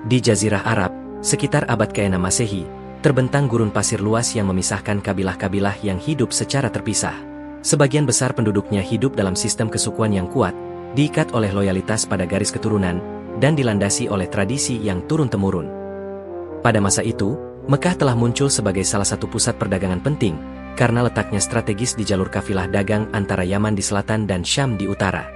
Di Jazirah Arab, sekitar abad ke-6 Masehi, terbentang gurun pasir luas yang memisahkan kabilah-kabilah yang hidup secara terpisah. Sebagian besar penduduknya hidup dalam sistem kesukuan yang kuat, diikat oleh loyalitas pada garis keturunan, dan dilandasi oleh tradisi yang turun-temurun. Pada masa itu, Mekah telah muncul sebagai salah satu pusat perdagangan penting, karena letaknya strategis di jalur kafilah dagang antara Yaman di selatan dan Syam di utara.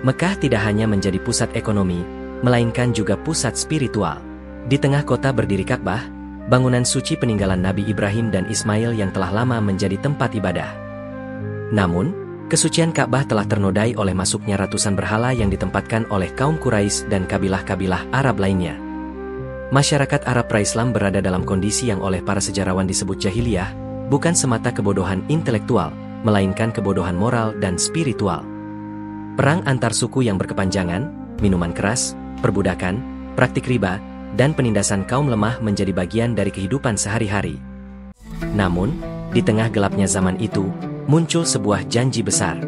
Mekah tidak hanya menjadi pusat ekonomi, melainkan juga pusat spiritual. Di tengah kota berdiri Ka'bah, bangunan suci peninggalan Nabi Ibrahim dan Ismail yang telah lama menjadi tempat ibadah. Namun, kesucian Ka'bah telah ternodai oleh masuknya ratusan berhala yang ditempatkan oleh kaum Quraisy dan kabilah-kabilah Arab lainnya. Masyarakat Arab pra-Islam berada dalam kondisi yang oleh para sejarawan disebut jahiliyah, bukan semata kebodohan intelektual, melainkan kebodohan moral dan spiritual. Perang antar suku yang berkepanjangan, minuman keras, perbudakan, praktik riba, dan penindasan kaum lemah menjadi bagian dari kehidupan sehari-hari. Namun, di tengah gelapnya zaman itu, muncul sebuah janji besar.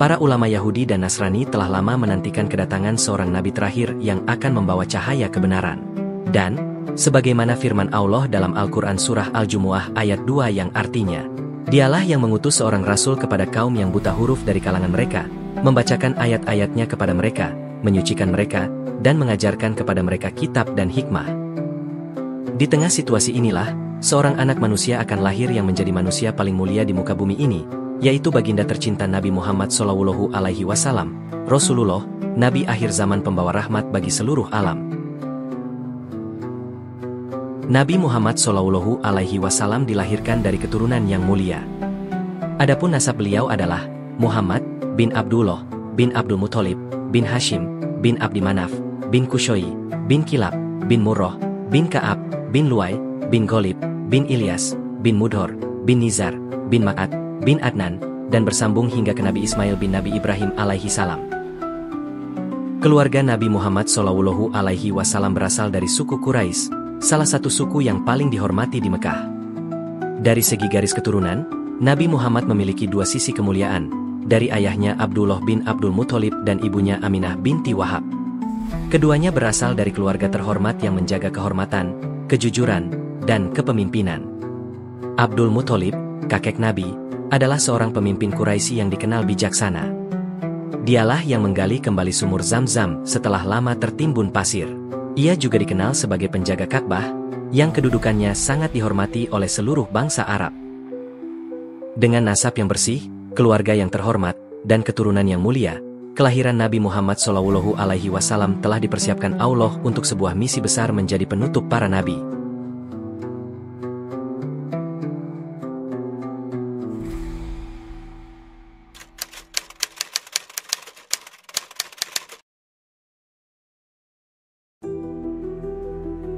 Para ulama Yahudi dan Nasrani telah lama menantikan kedatangan seorang nabi terakhir yang akan membawa cahaya kebenaran. Dan, sebagaimana firman Allah dalam Al-Quran Surah Al-Jumu'ah ayat 2 yang artinya, Dialah yang mengutus seorang rasul kepada kaum yang buta huruf dari kalangan mereka, membacakan ayat-ayatnya kepada mereka, menyucikan mereka, dan mengajarkan kepada mereka kitab dan hikmah. Di tengah situasi inilah, seorang anak manusia akan lahir yang menjadi manusia paling mulia di muka bumi ini, yaitu baginda tercinta Nabi Muhammad SAW, Rasulullah, Nabi akhir zaman pembawa rahmat bagi seluruh alam. Nabi Muhammad SAW dilahirkan dari keturunan yang mulia. Adapun nasab beliau adalah Muhammad bin Abdullah bin Abdul Muthalib bin Hashim bin Abdi Manaf bin Kushoy bin Kilab bin Murrah bin Ka'ab bin Luay bin Ghalib bin Ilyas bin Mudhor bin Nizar bin Ma'ad bin Adnan, dan bersambung hingga ke Nabi Ismail bin Nabi Ibrahim alaihi salam. Keluarga Nabi Muhammad SAW berasal dari suku Quraisy, salah satu suku yang paling dihormati di Mekah. Dari segi garis keturunan, Nabi Muhammad memiliki dua sisi kemuliaan, dari ayahnya Abdullah bin Abdul Muthalib dan ibunya Aminah binti Wahab. Keduanya berasal dari keluarga terhormat yang menjaga kehormatan, kejujuran, dan kepemimpinan. Abdul Muthalib, kakek Nabi, adalah seorang pemimpin Quraisy yang dikenal bijaksana. Dialah yang menggali kembali sumur Zam-Zam setelah lama tertimbun pasir. Ia juga dikenal sebagai penjaga Ka'bah, yang kedudukannya sangat dihormati oleh seluruh bangsa Arab. Dengan nasab yang bersih, keluarga yang terhormat, dan keturunan yang mulia, kelahiran Nabi Muhammad SAW telah dipersiapkan Allah untuk sebuah misi besar menjadi penutup para nabi.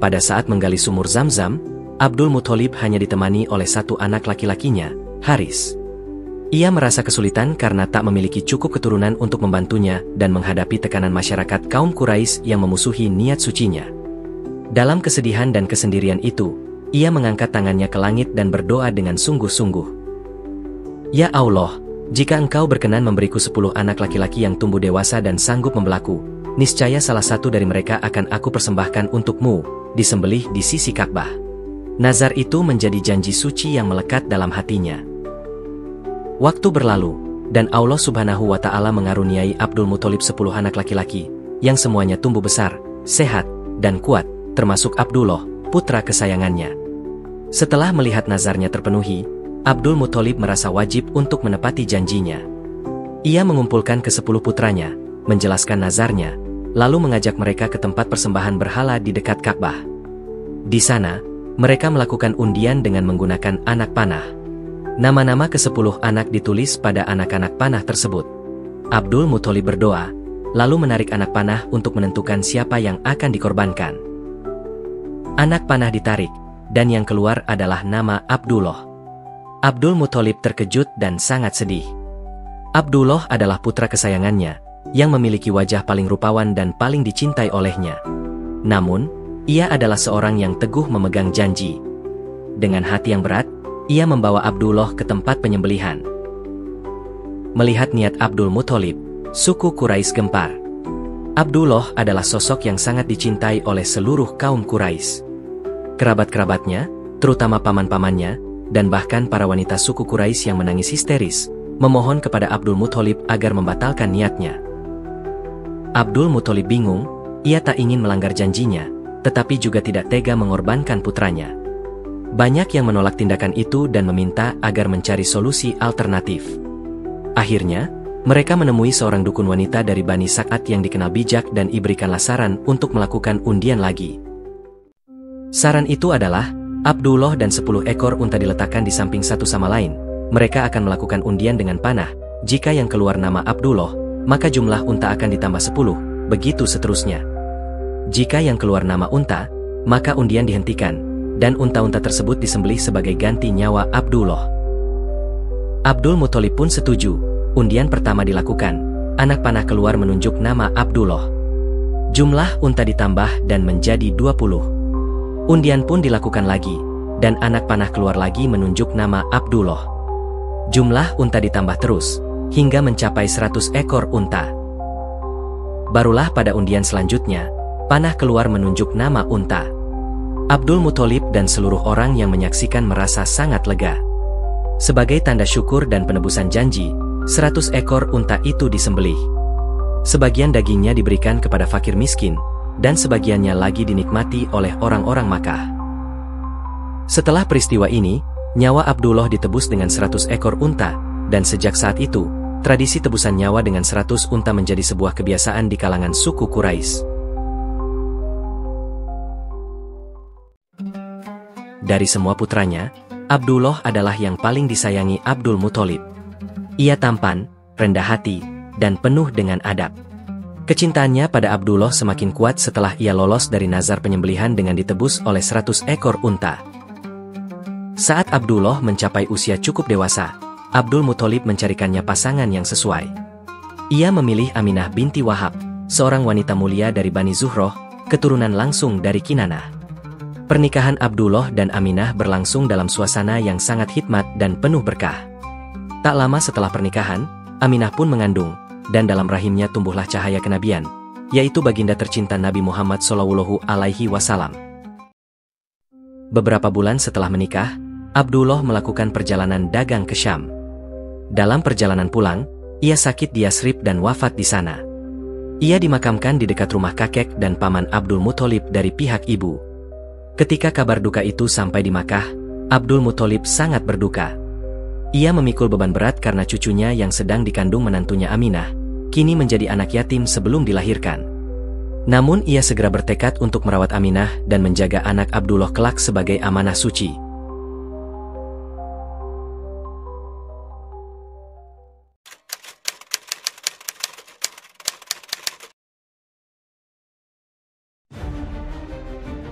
Pada saat menggali sumur Zam-Zam, Abdul Muthalib hanya ditemani oleh satu anak laki-lakinya, Haris. Ia merasa kesulitan karena tak memiliki cukup keturunan untuk membantunya dan menghadapi tekanan masyarakat kaum Quraisy yang memusuhi niat sucinya. Dalam kesedihan dan kesendirian itu, ia mengangkat tangannya ke langit dan berdoa dengan sungguh-sungguh. Ya Allah, jika Engkau berkenan memberiku 10 anak laki-laki yang tumbuh dewasa dan sanggup membelaku, niscaya salah satu dari mereka akan aku persembahkan untukmu, disembelih di sisi Ka'bah. Nazar itu menjadi janji suci yang melekat dalam hatinya. Waktu berlalu, dan Allah Subhanahu wa Ta'ala mengaruniai Abdul Muthalib 10 anak laki-laki, yang semuanya tumbuh besar, sehat, dan kuat, termasuk Abdullah, putra kesayangannya. Setelah melihat nazarnya terpenuhi, Abdul Muthalib merasa wajib untuk menepati janjinya. Ia mengumpulkan ke-10 putranya, menjelaskan nazarnya, lalu mengajak mereka ke tempat persembahan berhala di dekat Ka'bah. Di sana, mereka melakukan undian dengan menggunakan anak panah. Nama-nama ke-10 anak ditulis pada anak-anak panah tersebut. Abdul Muthalib berdoa, lalu menarik anak panah untuk menentukan siapa yang akan dikorbankan. Anak panah ditarik, dan yang keluar adalah nama Abdullah. Abdul Muthalib terkejut dan sangat sedih. Abdullah adalah putra kesayangannya, yang memiliki wajah paling rupawan dan paling dicintai olehnya. Namun, ia adalah seorang yang teguh memegang janji. Dengan hati yang berat, ia membawa Abdullah ke tempat penyembelihan. Melihat niat Abdul Muthalib, suku Quraisy gempar. Abdullah adalah sosok yang sangat dicintai oleh seluruh kaum Quraisy. Kerabat-kerabatnya, terutama paman-pamannya, dan bahkan para wanita suku Quraisy yang menangis histeris, memohon kepada Abdul Muthalib agar membatalkan niatnya. Abdul Muthalib bingung, ia tak ingin melanggar janjinya, tetapi juga tidak tega mengorbankan putranya. Banyak yang menolak tindakan itu dan meminta agar mencari solusi alternatif. Akhirnya, mereka menemui seorang dukun wanita dari Bani Sa'ad yang dikenal bijak dan diberikanlah saran untuk melakukan undian lagi. Saran itu adalah, Abdullah dan 10 ekor unta diletakkan di samping satu sama lain. Mereka akan melakukan undian dengan panah. Jika yang keluar nama Abdullah, maka jumlah unta akan ditambah 10, begitu seterusnya. Jika yang keluar nama unta, maka undian dihentikan, dan unta-unta tersebut disembelih sebagai ganti nyawa Abdullah. Abdul Muthalib pun setuju. Undian pertama dilakukan, anak panah keluar menunjuk nama Abdullah. Jumlah unta ditambah dan menjadi 20. Undian pun dilakukan lagi, dan anak panah keluar lagi menunjuk nama Abdullah. Jumlah unta ditambah terus, hingga mencapai 100 ekor unta. Barulah pada undian selanjutnya, panah keluar menunjuk nama unta. Abdul Muthalib dan seluruh orang yang menyaksikan merasa sangat lega. Sebagai tanda syukur dan penebusan janji, 100 ekor unta itu disembelih. Sebagian dagingnya diberikan kepada fakir miskin, dan sebagiannya lagi dinikmati oleh orang-orang Makkah. Setelah peristiwa ini, nyawa Abdullah ditebus dengan 100 ekor unta, dan sejak saat itu, tradisi tebusan nyawa dengan 100 unta menjadi sebuah kebiasaan di kalangan suku Quraisy. Dari semua putranya, Abdullah adalah yang paling disayangi Abdul Muthalib. Ia tampan, rendah hati, dan penuh dengan adab. Kecintaannya pada Abdullah semakin kuat setelah ia lolos dari nazar penyembelihan dengan ditebus oleh 100 ekor unta. Saat Abdullah mencapai usia cukup dewasa, Abdul Muthalib mencarikannya pasangan yang sesuai. Ia memilih Aminah binti Wahab, seorang wanita mulia dari Bani Zuhroh, keturunan langsung dari Kinanah. Pernikahan Abdullah dan Aminah berlangsung dalam suasana yang sangat hikmat dan penuh berkah. Tak lama setelah pernikahan, Aminah pun mengandung, dan dalam rahimnya tumbuhlah cahaya kenabian, yaitu baginda tercinta Nabi Muhammad SAW. Beberapa bulan setelah menikah, Abdullah melakukan perjalanan dagang ke Syam. Dalam perjalanan pulang, ia sakit di Yasrib dan wafat di sana. Ia dimakamkan di dekat rumah kakek dan paman Abdul Muthalib dari pihak ibu. Ketika kabar duka itu sampai di Makkah, Abdul Muthalib sangat berduka. Ia memikul beban berat karena cucunya yang sedang dikandung menantunya Aminah, kini menjadi anak yatim sebelum dilahirkan. Namun ia segera bertekad untuk merawat Aminah dan menjaga anak Abdullah kelak sebagai amanah suci.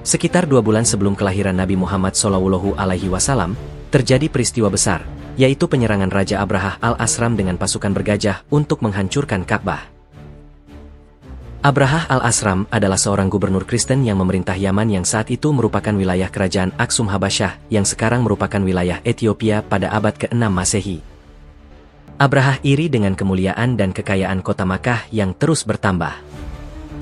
Sekitar 2 bulan sebelum kelahiran Nabi Muhammad SAW, terjadi peristiwa besar, yaitu penyerangan Raja Abrahah al-Asram dengan pasukan bergajah untuk menghancurkan Ka'bah. Abrahah al-Asram adalah seorang gubernur Kristen yang memerintah Yaman yang saat itu merupakan wilayah kerajaan Aksum Habasyah yang sekarang merupakan wilayah Ethiopia pada abad ke-6 Masehi. Abrahah iri dengan kemuliaan dan kekayaan kota Makkah yang terus bertambah.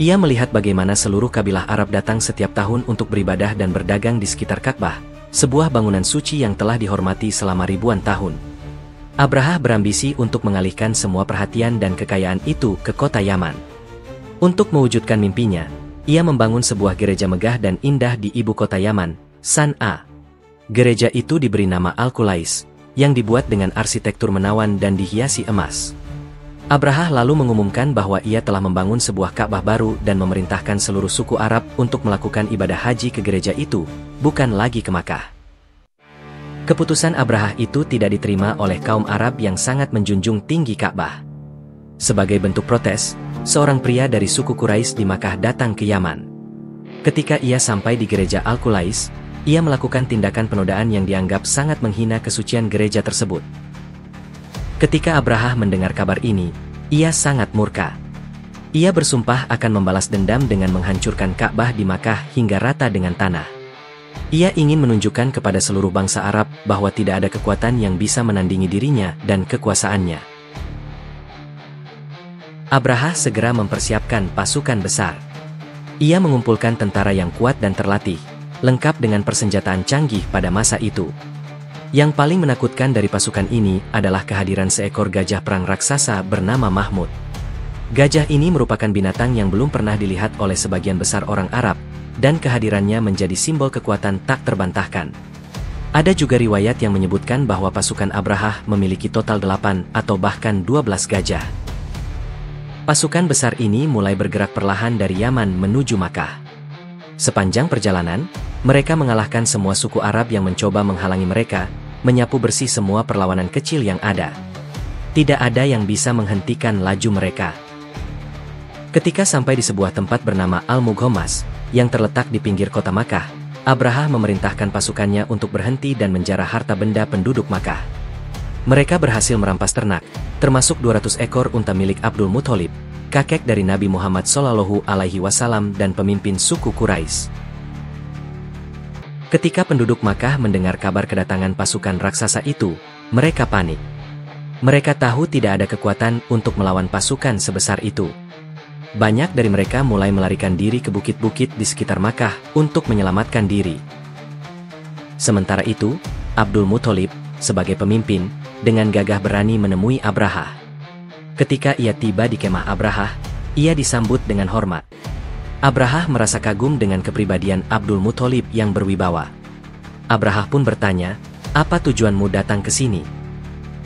Ia melihat bagaimana seluruh kabilah Arab datang setiap tahun untuk beribadah dan berdagang di sekitar Ka'bah, sebuah bangunan suci yang telah dihormati selama ribuan tahun. Abrahah berambisi untuk mengalihkan semua perhatian dan kekayaan itu ke kota Yaman. Untuk mewujudkan mimpinya, ia membangun sebuah gereja megah dan indah di ibu kota Yaman, San'a. Gereja itu diberi nama Al-Qulais, yang dibuat dengan arsitektur menawan dan dihiasi emas. Abrahah lalu mengumumkan bahwa ia telah membangun sebuah Ka'bah baru dan memerintahkan seluruh suku Arab untuk melakukan ibadah haji ke gereja itu, bukan lagi ke Makkah. Keputusan Abrahah itu tidak diterima oleh kaum Arab yang sangat menjunjung tinggi Ka'bah. Sebagai bentuk protes, seorang pria dari suku Quraisy di Makkah datang ke Yaman. Ketika ia sampai di gereja Al-Qulais, ia melakukan tindakan penodaan yang dianggap sangat menghina kesucian gereja tersebut. Ketika Abrahah mendengar kabar ini, ia sangat murka. Ia bersumpah akan membalas dendam dengan menghancurkan Ka'bah di Makkah hingga rata dengan tanah. Ia ingin menunjukkan kepada seluruh bangsa Arab bahwa tidak ada kekuatan yang bisa menandingi dirinya dan kekuasaannya. Abraha segera mempersiapkan pasukan besar. Ia mengumpulkan tentara yang kuat dan terlatih, lengkap dengan persenjataan canggih pada masa itu. Yang paling menakutkan dari pasukan ini adalah kehadiran seekor gajah perang raksasa bernama Mahmud. Gajah ini merupakan binatang yang belum pernah dilihat oleh sebagian besar orang Arab, dan kehadirannya menjadi simbol kekuatan tak terbantahkan. Ada juga riwayat yang menyebutkan bahwa pasukan Abraha memiliki total 8 atau bahkan 12 gajah. Pasukan besar ini mulai bergerak perlahan dari Yaman menuju Makkah. Sepanjang perjalanan, mereka mengalahkan semua suku Arab yang mencoba menghalangi mereka, menyapu bersih semua perlawanan kecil yang ada. Tidak ada yang bisa menghentikan laju mereka. Ketika sampai di sebuah tempat bernama Al-Mughommas, yang terletak di pinggir kota Makkah, Abraha memerintahkan pasukannya untuk berhenti dan menjarah harta benda penduduk Makkah. Mereka berhasil merampas ternak, termasuk 200 ekor unta milik Abdul Muthalib, kakek dari Nabi Muhammad SAW dan pemimpin suku Quraisy. Ketika penduduk Makkah mendengar kabar kedatangan pasukan raksasa itu, mereka panik. Mereka tahu tidak ada kekuatan untuk melawan pasukan sebesar itu. Banyak dari mereka mulai melarikan diri ke bukit-bukit di sekitar Makkah untuk menyelamatkan diri. Sementara itu, Abdul Muthalib, sebagai pemimpin, dengan gagah berani menemui Abraha. Ketika ia tiba di kemah Abraha, ia disambut dengan hormat. Abraha merasa kagum dengan kepribadian Abdul Muthalib yang berwibawa. Abraha pun bertanya, "Apa tujuanmu datang ke sini?"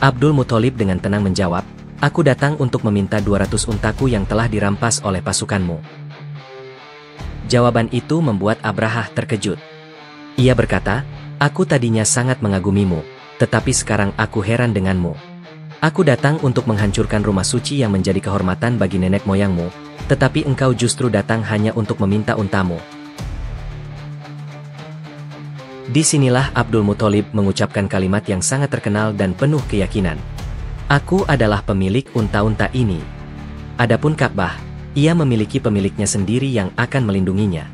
Abdul Muthalib dengan tenang menjawab, "Aku datang untuk meminta 200 untaku yang telah dirampas oleh pasukanmu." Jawaban itu membuat Abraha terkejut. Ia berkata, "Aku tadinya sangat mengagumimu, tetapi sekarang aku heran denganmu. Aku datang untuk menghancurkan rumah suci yang menjadi kehormatan bagi nenek moyangmu, tetapi engkau justru datang hanya untuk meminta untamu." Disinilah Abdul Muthalib mengucapkan kalimat yang sangat terkenal dan penuh keyakinan. "Aku adalah pemilik unta-unta ini. Adapun Ka'bah, ia memiliki pemiliknya sendiri yang akan melindunginya."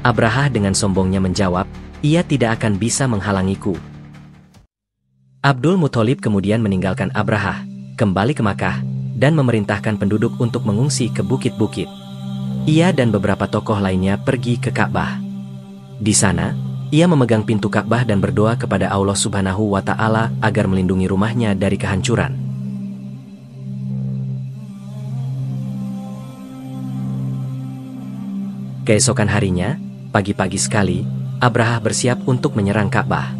Abraha dengan sombongnya menjawab, "Ia tidak akan bisa menghalangiku." Abdul Muthalib kemudian meninggalkan Abraha, kembali ke Makkah, dan memerintahkan penduduk untuk mengungsi ke bukit-bukit. Ia dan beberapa tokoh lainnya pergi ke Ka'bah. Di sana, ia memegang pintu Ka'bah dan berdoa kepada Allah Subhanahu wa Ta'ala agar melindungi rumahnya dari kehancuran. Keesokan harinya, pagi-pagi sekali, Abraha bersiap untuk menyerang Ka'bah.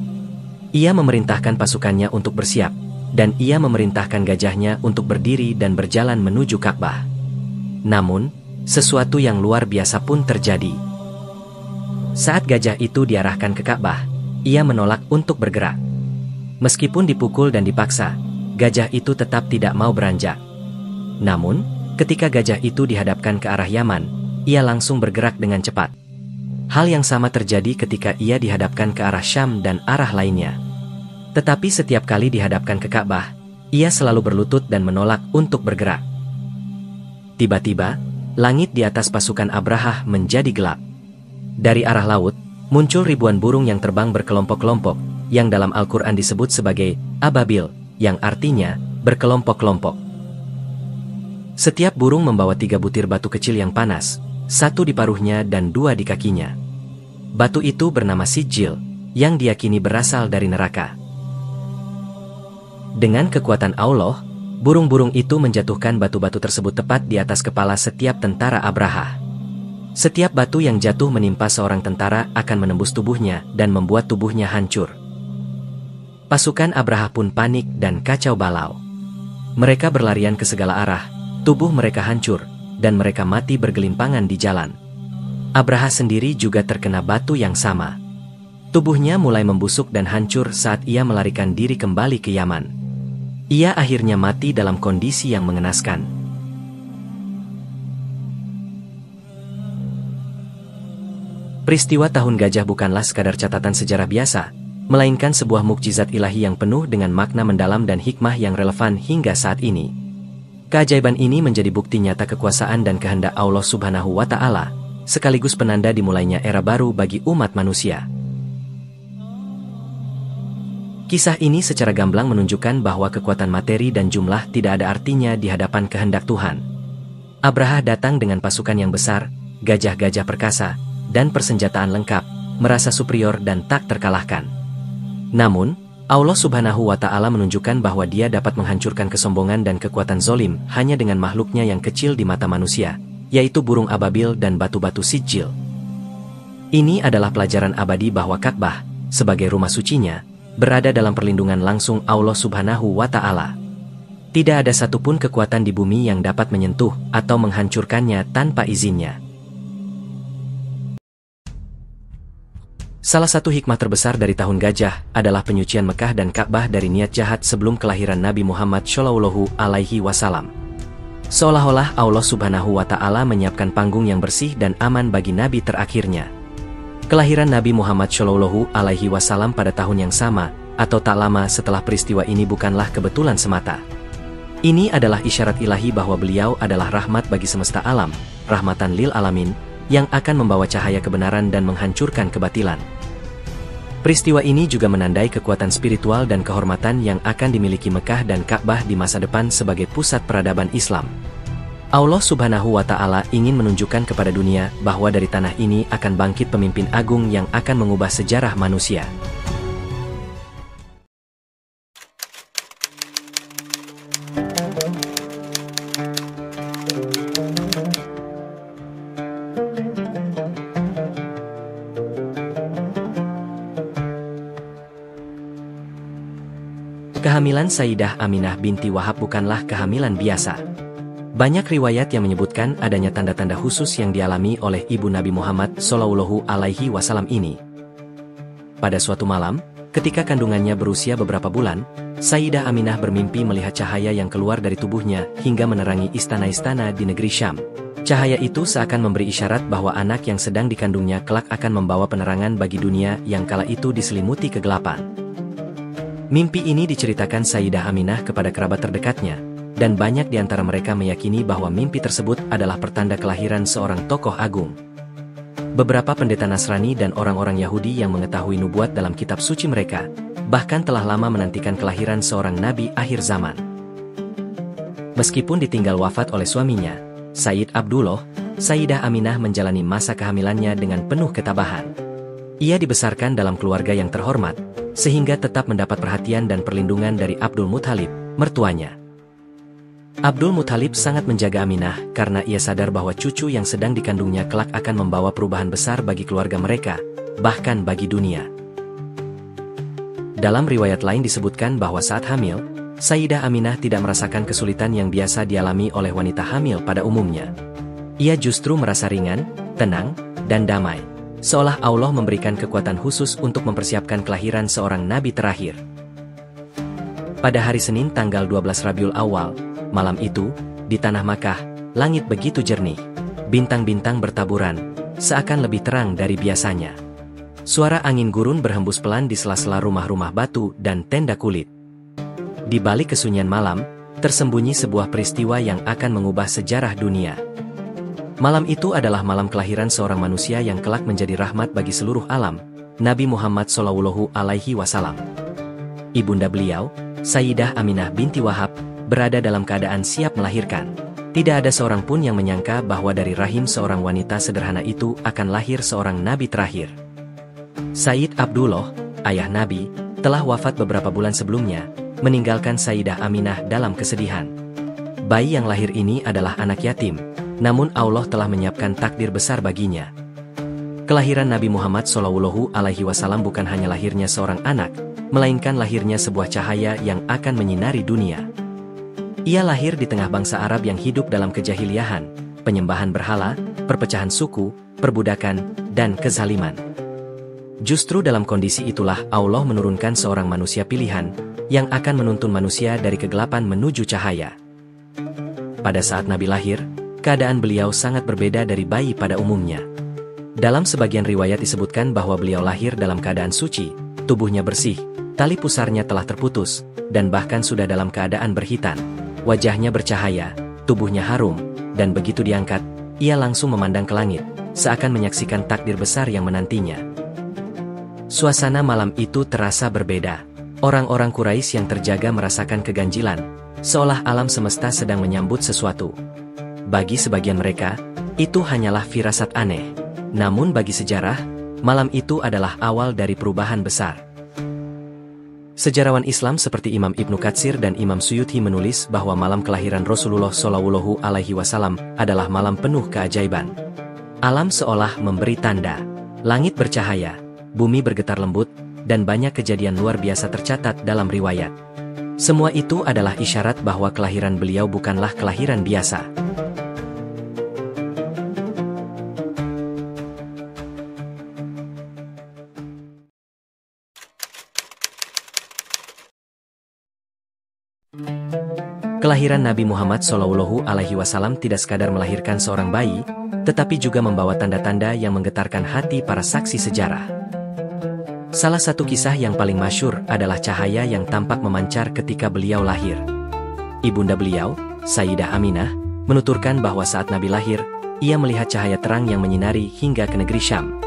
Ia memerintahkan pasukannya untuk bersiap, dan ia memerintahkan gajahnya untuk berdiri dan berjalan menuju Ka'bah. Namun, sesuatu yang luar biasa pun terjadi. Saat gajah itu diarahkan ke Ka'bah, ia menolak untuk bergerak. Meskipun dipukul dan dipaksa, gajah itu tetap tidak mau beranjak. Namun, ketika gajah itu dihadapkan ke arah Yaman, ia langsung bergerak dengan cepat. Hal yang sama terjadi ketika ia dihadapkan ke arah Syam dan arah lainnya. Tetapi setiap kali dihadapkan ke Ka'bah, ia selalu berlutut dan menolak untuk bergerak. Tiba-tiba, langit di atas pasukan Abraha menjadi gelap. Dari arah laut, muncul ribuan burung yang terbang berkelompok-kelompok, yang dalam Al-Quran disebut sebagai ababil, yang artinya berkelompok-kelompok. Setiap burung membawa 3 butir batu kecil yang panas, 1 di paruhnya dan 2 di kakinya. Batu itu bernama Sijil, yang diyakini berasal dari neraka. Dengan kekuatan Allah, burung-burung itu menjatuhkan batu-batu tersebut tepat di atas kepala setiap tentara Abraha. Setiap batu yang jatuh menimpa seorang tentara akan menembus tubuhnya dan membuat tubuhnya hancur. Pasukan Abraha pun panik dan kacau balau. Mereka berlarian ke segala arah, tubuh mereka hancur, dan mereka mati bergelimpangan di jalan. Abraha sendiri juga terkena batu yang sama. Tubuhnya mulai membusuk dan hancur saat ia melarikan diri kembali ke Yaman. Ia akhirnya mati dalam kondisi yang mengenaskan. Peristiwa Tahun Gajah bukanlah sekadar catatan sejarah biasa, melainkan sebuah mukjizat ilahi yang penuh dengan makna mendalam dan hikmah yang relevan hingga saat ini. Keajaiban ini menjadi bukti nyata kekuasaan dan kehendak Allah Subhanahu wa Ta'ala, sekaligus penanda dimulainya era baru bagi umat manusia. Kisah ini secara gamblang menunjukkan bahwa kekuatan materi dan jumlah tidak ada artinya di hadapan kehendak Tuhan. Abraha datang dengan pasukan yang besar, gajah-gajah perkasa, dan persenjataan lengkap, merasa superior dan tak terkalahkan. Namun, Allah Subhanahu wa Ta'ala menunjukkan bahwa Dia dapat menghancurkan kesombongan dan kekuatan zolim hanya dengan makhluknya yang kecil di mata manusia, yaitu burung ababil dan batu-batu sijil. Ini adalah pelajaran abadi bahwa Ka'bah, sebagai rumah sucinya, berada dalam perlindungan langsung Allah Subhanahu wa Ta'ala. Tidak ada satupun kekuatan di bumi yang dapat menyentuh atau menghancurkannya tanpa izinnya. Salah satu hikmah terbesar dari tahun gajah adalah penyucian Mekah dan Ka'bah dari niat jahat sebelum kelahiran Nabi Muhammad Shallallahu Alaihi Wasallam. Seolah-olah Allah Subhanahu wa Ta'ala menyiapkan panggung yang bersih dan aman bagi Nabi terakhirnya. Kelahiran Nabi Muhammad Shallallahu Alaihi Wasallam pada tahun yang sama, atau tak lama setelah peristiwa ini bukanlah kebetulan semata. Ini adalah isyarat ilahi bahwa beliau adalah rahmat bagi semesta alam, rahmatan lil alamin, yang akan membawa cahaya kebenaran dan menghancurkan kebatilan. Peristiwa ini juga menandai kekuatan spiritual dan kehormatan yang akan dimiliki Mekah dan Ka'bah di masa depan sebagai pusat peradaban Islam. Allah Subhanahu wa Ta'ala ingin menunjukkan kepada dunia bahwa dari tanah ini akan bangkit pemimpin agung yang akan mengubah sejarah manusia. Kehamilan Sayyidah Aminah binti Wahab bukanlah kehamilan biasa. Banyak riwayat yang menyebutkan adanya tanda-tanda khusus yang dialami oleh ibu Nabi Muhammad Shallallahu Alaihi Wasallam ini. Pada suatu malam, ketika kandungannya berusia beberapa bulan, Sayyidah Aminah bermimpi melihat cahaya yang keluar dari tubuhnya hingga menerangi istana-istana di negeri Syam. Cahaya itu seakan memberi isyarat bahwa anak yang sedang dikandungnya kelak akan membawa penerangan bagi dunia yang kala itu diselimuti kegelapan. Mimpi ini diceritakan Sayyidah Aminah kepada kerabat terdekatnya, dan banyak di antara mereka meyakini bahwa mimpi tersebut adalah pertanda kelahiran seorang tokoh agung. Beberapa pendeta Nasrani dan orang-orang Yahudi yang mengetahui nubuat dalam kitab suci mereka, bahkan telah lama menantikan kelahiran seorang nabi akhir zaman. Meskipun ditinggal wafat oleh suaminya, Sayyid Abdullah, Sayyidah Aminah menjalani masa kehamilannya dengan penuh ketabahan. Ia dibesarkan dalam keluarga yang terhormat, sehingga tetap mendapat perhatian dan perlindungan dari Abdul Muthalib, mertuanya. Abdul Muthalib sangat menjaga Aminah karena ia sadar bahwa cucu yang sedang dikandungnya kelak akan membawa perubahan besar bagi keluarga mereka, bahkan bagi dunia. Dalam riwayat lain disebutkan bahwa saat hamil, Sayyidah Aminah tidak merasakan kesulitan yang biasa dialami oleh wanita hamil pada umumnya. Ia justru merasa ringan, tenang, dan damai, seolah Allah memberikan kekuatan khusus untuk mempersiapkan kelahiran seorang nabi terakhir. Pada hari Senin tanggal 12 Rabiul Awal, malam itu, di tanah Makkah, langit begitu jernih. Bintang-bintang bertaburan, seakan lebih terang dari biasanya. Suara angin gurun berhembus pelan di sela-sela rumah-rumah batu dan tenda kulit. Di balik kesunyian malam, tersembunyi sebuah peristiwa yang akan mengubah sejarah dunia. Malam itu adalah malam kelahiran seorang manusia yang kelak menjadi rahmat bagi seluruh alam, Nabi Muhammad Shallallahu Alaihi Wasallam. Ibunda beliau, Sayyidah Aminah binti Wahab, berada dalam keadaan siap melahirkan. Tidak ada seorang pun yang menyangka bahwa dari rahim seorang wanita sederhana itu akan lahir seorang nabi terakhir. Sayyid Abdullah, ayah Nabi, telah wafat beberapa bulan sebelumnya, meninggalkan Sayyidah Aminah dalam kesedihan. Bayi yang lahir ini adalah anak yatim, namun Allah telah menyiapkan takdir besar baginya. Kelahiran Nabi Muhammad Shallallahu Alaihi Wasallam bukan hanya lahirnya seorang anak, melainkan lahirnya sebuah cahaya yang akan menyinari dunia. Ia lahir di tengah bangsa Arab yang hidup dalam kejahiliahan, penyembahan berhala, perpecahan suku, perbudakan, dan kezaliman. Justru dalam kondisi itulah Allah menurunkan seorang manusia pilihan, yang akan menuntun manusia dari kegelapan menuju cahaya. Pada saat Nabi lahir, keadaan beliau sangat berbeda dari bayi pada umumnya. Dalam sebagian riwayat disebutkan bahwa beliau lahir dalam keadaan suci, tubuhnya bersih, tali pusarnya telah terputus, dan bahkan sudah dalam keadaan berhitan. Wajahnya bercahaya, tubuhnya harum, dan begitu diangkat, ia langsung memandang ke langit, seakan menyaksikan takdir besar yang menantinya. Suasana malam itu terasa berbeda. Orang-orang Quraisy yang terjaga merasakan keganjilan, seolah alam semesta sedang menyambut sesuatu. Bagi sebagian mereka, itu hanyalah firasat aneh. Namun bagi sejarah, malam itu adalah awal dari perubahan besar. Sejarawan Islam seperti Imam Ibnu Katsir dan Imam Suyuti menulis bahwa malam kelahiran Rasulullah Shallallahu Alaihi Wasallam adalah malam penuh keajaiban. Alam seolah memberi tanda. Langit bercahaya, bumi bergetar lembut, dan banyak kejadian luar biasa tercatat dalam riwayat. Semua itu adalah isyarat bahwa kelahiran beliau bukanlah kelahiran biasa. Kelahiran Nabi Muhammad Shallallahu Alaihi Wasallam tidak sekadar melahirkan seorang bayi, tetapi juga membawa tanda-tanda yang menggetarkan hati para saksi sejarah. Salah satu kisah yang paling masyhur adalah cahaya yang tampak memancar ketika beliau lahir. Ibunda beliau, Sayyidah Aminah, menuturkan bahwa saat Nabi lahir, ia melihat cahaya terang yang menyinari hingga ke negeri Syam.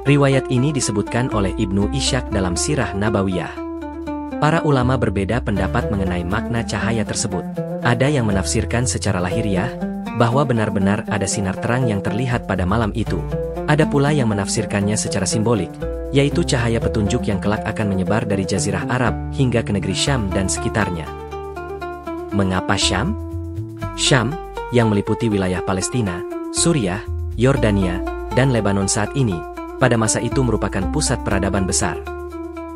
Riwayat ini disebutkan oleh Ibnu Ishaq dalam Sirah Nabawiyah. Para ulama berbeda pendapat mengenai makna cahaya tersebut. Ada yang menafsirkan secara lahiriah, bahwa benar-benar ada sinar terang yang terlihat pada malam itu. Ada pula yang menafsirkannya secara simbolik, yaitu cahaya petunjuk yang kelak akan menyebar dari Jazirah Arab hingga ke negeri Syam dan sekitarnya. Mengapa Syam? Syam, yang meliputi wilayah Palestina, Suriah, Yordania, dan Lebanon saat ini, pada masa itu merupakan pusat peradaban besar.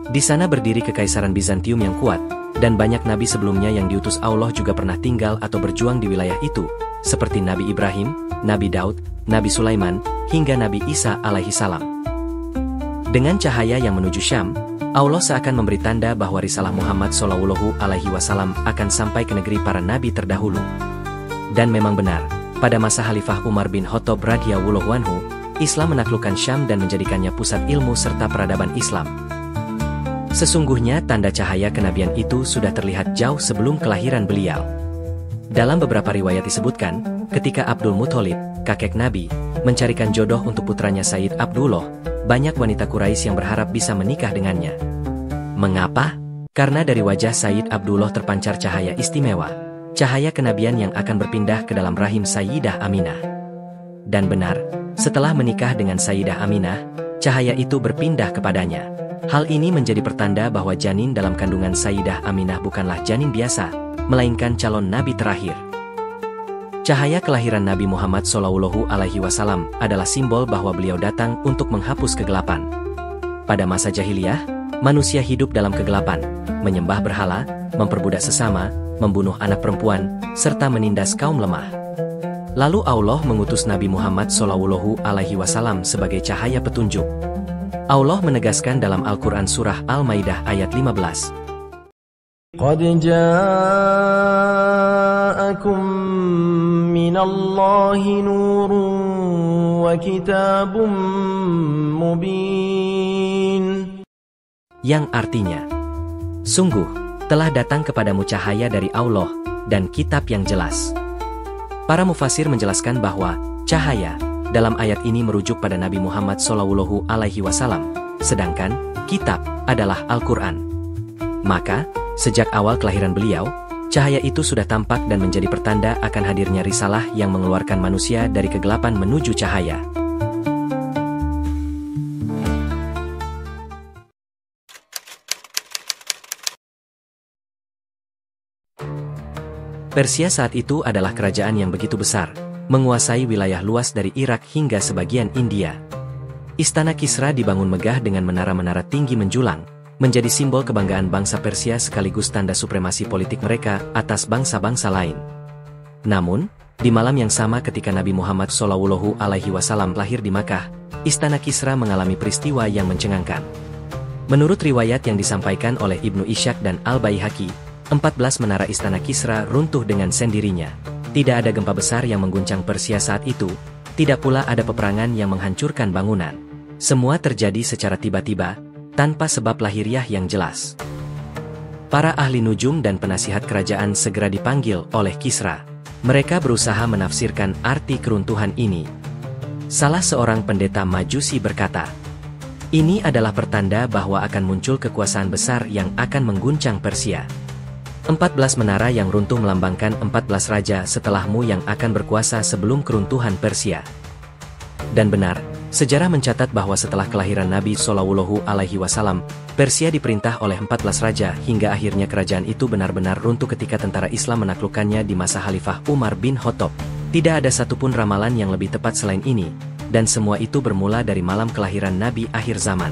Di sana berdiri Kekaisaran Bizantium yang kuat, dan banyak nabi sebelumnya yang diutus Allah juga pernah tinggal atau berjuang di wilayah itu, seperti Nabi Ibrahim, Nabi Daud, Nabi Sulaiman, hingga Nabi Isa alaihi salam. Dengan cahaya yang menuju Syam, Allah seakan memberi tanda bahwa risalah Muhammad Shallallahu Alaihi Wasallam akan sampai ke negeri para nabi terdahulu. Dan memang benar, pada masa Khalifah Umar bin Khattab radhiyallahu anhu, Islam menaklukkan Syam dan menjadikannya pusat ilmu serta peradaban Islam. Sesungguhnya tanda cahaya kenabian itu sudah terlihat jauh sebelum kelahiran beliau. Dalam beberapa riwayat disebutkan, ketika Abdul Muthalib, kakek Nabi, mencarikan jodoh untuk putranya Sayyid Abdullah, banyak wanita Quraisy yang berharap bisa menikah dengannya. Mengapa? Karena dari wajah Sayyid Abdullah terpancar cahaya istimewa, cahaya kenabian yang akan berpindah ke dalam rahim Sayyidah Aminah. Dan benar, setelah menikah dengan Sayyidah Aminah, cahaya itu berpindah kepadanya. Hal ini menjadi pertanda bahwa janin dalam kandungan Sayyidah Aminah bukanlah janin biasa, melainkan calon nabi terakhir. Cahaya kelahiran Nabi Muhammad Shallallahu Alaihi Wasallam adalah simbol bahwa beliau datang untuk menghapus kegelapan. Pada masa jahiliyah, manusia hidup dalam kegelapan, menyembah berhala, memperbudak sesama, membunuh anak perempuan, serta menindas kaum lemah. Lalu Allah mengutus Nabi Muhammad Shallallahu Alaihi Wasallam sebagai cahaya petunjuk. Allah menegaskan dalam Al-Quran Surah Al-Maidah ayat 15. Qad ja'akum minallahi nurun wa kitabun mubin. Yang artinya, sungguh, telah datang kepadamu cahaya dari Allah, dan kitab yang jelas. Para mufasir menjelaskan bahwa, cahaya, dalam ayat ini merujuk pada Nabi Muhammad Shallallahu Alaihi Wasallam, sedangkan kitab adalah Al-Quran. Maka, sejak awal kelahiran beliau, cahaya itu sudah tampak dan menjadi pertanda akan hadirnya risalah yang mengeluarkan manusia dari kegelapan menuju cahaya. Persia saat itu adalah kerajaan yang begitu besar, menguasai wilayah luas dari Irak hingga sebagian India. Istana Kisra dibangun megah dengan menara-menara tinggi menjulang, menjadi simbol kebanggaan bangsa Persia sekaligus tanda supremasi politik mereka atas bangsa-bangsa lain. Namun, di malam yang sama ketika Nabi Muhammad Shallallahu Alaihi Wasallam lahir di Makkah, Istana Kisra mengalami peristiwa yang mencengangkan. Menurut riwayat yang disampaikan oleh Ibnu Ishaq dan Al-Baihaqi, 14 menara Istana Kisra runtuh dengan sendirinya. Tidak ada gempa besar yang mengguncang Persia saat itu, tidak pula ada peperangan yang menghancurkan bangunan. Semua terjadi secara tiba-tiba, tanpa sebab lahiriah yang jelas. Para ahli nujum dan penasihat kerajaan segera dipanggil oleh Kisra. Mereka berusaha menafsirkan arti keruntuhan ini. Salah seorang pendeta Majusi berkata, Ini adalah pertanda bahwa akan muncul kekuasaan besar yang akan mengguncang Persia. 14 menara yang runtuh melambangkan 14 raja setelahmu yang akan berkuasa sebelum keruntuhan Persia. Dan benar, sejarah mencatat bahwa setelah kelahiran Nabi Shallallahu Alaihi Wasallam, Persia diperintah oleh 14 raja hingga akhirnya kerajaan itu benar-benar runtuh ketika tentara Islam menaklukkannya di masa Khalifah Umar bin Khattab. Tidak ada satupun ramalan yang lebih tepat selain ini, dan semua itu bermula dari malam kelahiran Nabi akhir zaman.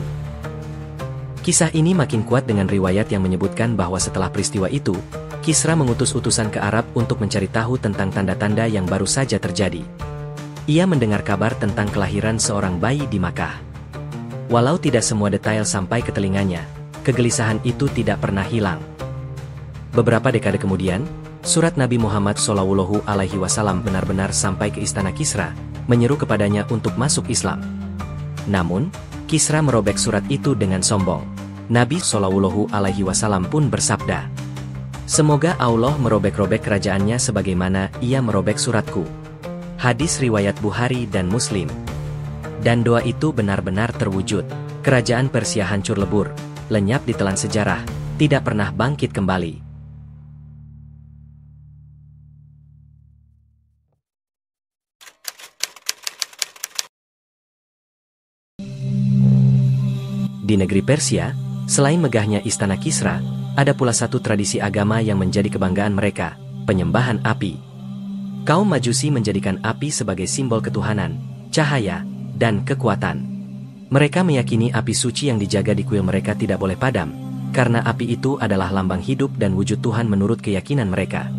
Kisah ini makin kuat dengan riwayat yang menyebutkan bahwa setelah peristiwa itu, Kisra mengutus utusan ke Arab untuk mencari tahu tentang tanda-tanda yang baru saja terjadi. Ia mendengar kabar tentang kelahiran seorang bayi di Makkah. Walau tidak semua detail sampai ke telinganya, kegelisahan itu tidak pernah hilang. Beberapa dekade kemudian, surat Nabi Muhammad Shallallahu Alaihi Wasallam benar-benar sampai ke istana Kisra, menyeru kepadanya untuk masuk Islam. Namun, Kisra merobek surat itu dengan sombong. Nabi Shallallahu Alaihi Wasallam pun bersabda, "Semoga Allah merobek-robek kerajaannya sebagaimana ia merobek suratku." Hadis riwayat Bukhari dan Muslim. Dan doa itu benar-benar terwujud. Kerajaan Persia hancur lebur, lenyap di telan sejarah, tidak pernah bangkit kembali. Di negeri Persia, selain megahnya istana Kisra, ada pula satu tradisi agama yang menjadi kebanggaan mereka, penyembahan api. Kaum Majusi menjadikan api sebagai simbol ketuhanan, cahaya, dan kekuatan. Mereka meyakini api suci yang dijaga di kuil mereka tidak boleh padam, karena api itu adalah lambang hidup dan wujud Tuhan menurut keyakinan mereka.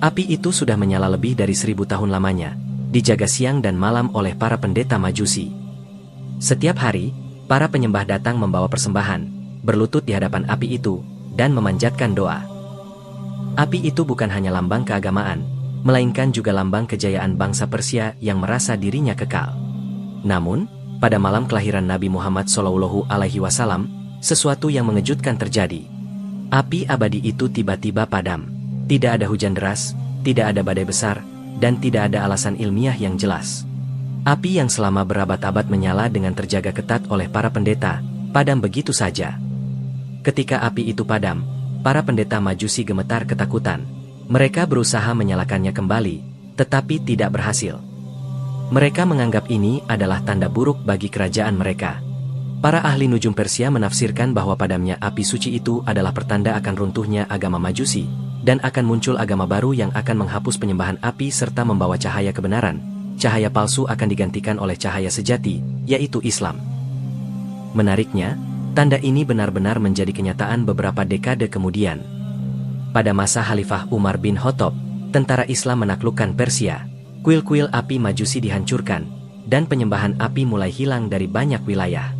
Api itu sudah menyala lebih dari 1000 tahun lamanya, dijaga siang dan malam oleh para pendeta Majusi. Setiap hari, para penyembah datang membawa persembahan, berlutut di hadapan api itu, dan memanjatkan doa. Api itu bukan hanya lambang keagamaan, melainkan juga lambang kejayaan bangsa Persia yang merasa dirinya kekal. Namun, pada malam kelahiran Nabi Muhammad Shallallahu Alaihi Wasallam, sesuatu yang mengejutkan terjadi. Api abadi itu tiba-tiba padam. Tidak ada hujan deras, tidak ada badai besar, dan tidak ada alasan ilmiah yang jelas. Api yang selama berabad-abad menyala dengan terjaga ketat oleh para pendeta, padam begitu saja. Ketika api itu padam, para pendeta Majusi gemetar ketakutan. Mereka berusaha menyalakannya kembali, tetapi tidak berhasil. Mereka menganggap ini adalah tanda buruk bagi kerajaan mereka. Para ahli nujum Persia menafsirkan bahwa padamnya api suci itu adalah pertanda akan runtuhnya agama Majusi, dan akan muncul agama baru yang akan menghapus penyembahan api serta membawa cahaya kebenaran. Cahaya palsu akan digantikan oleh cahaya sejati, yaitu Islam. Menariknya, tanda ini benar-benar menjadi kenyataan beberapa dekade kemudian. Pada masa Khalifah Umar bin Khattab, tentara Islam menaklukkan Persia, kuil-kuil api Majusi dihancurkan, dan penyembahan api mulai hilang dari banyak wilayah.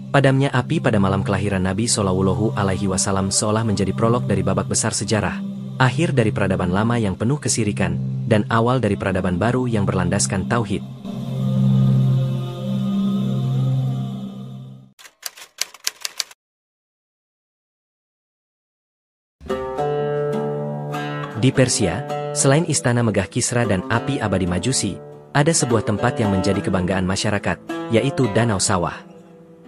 Padamnya api pada malam kelahiran Nabi Shallallahu Alaihi Wasallam seolah menjadi prolog dari babak besar sejarah, akhir dari peradaban lama yang penuh kesirikan, dan awal dari peradaban baru yang berlandaskan tauhid. Di Persia, selain istana megah Kisra dan api abadi Majusi, ada sebuah tempat yang menjadi kebanggaan masyarakat, yaitu Danau Sawah.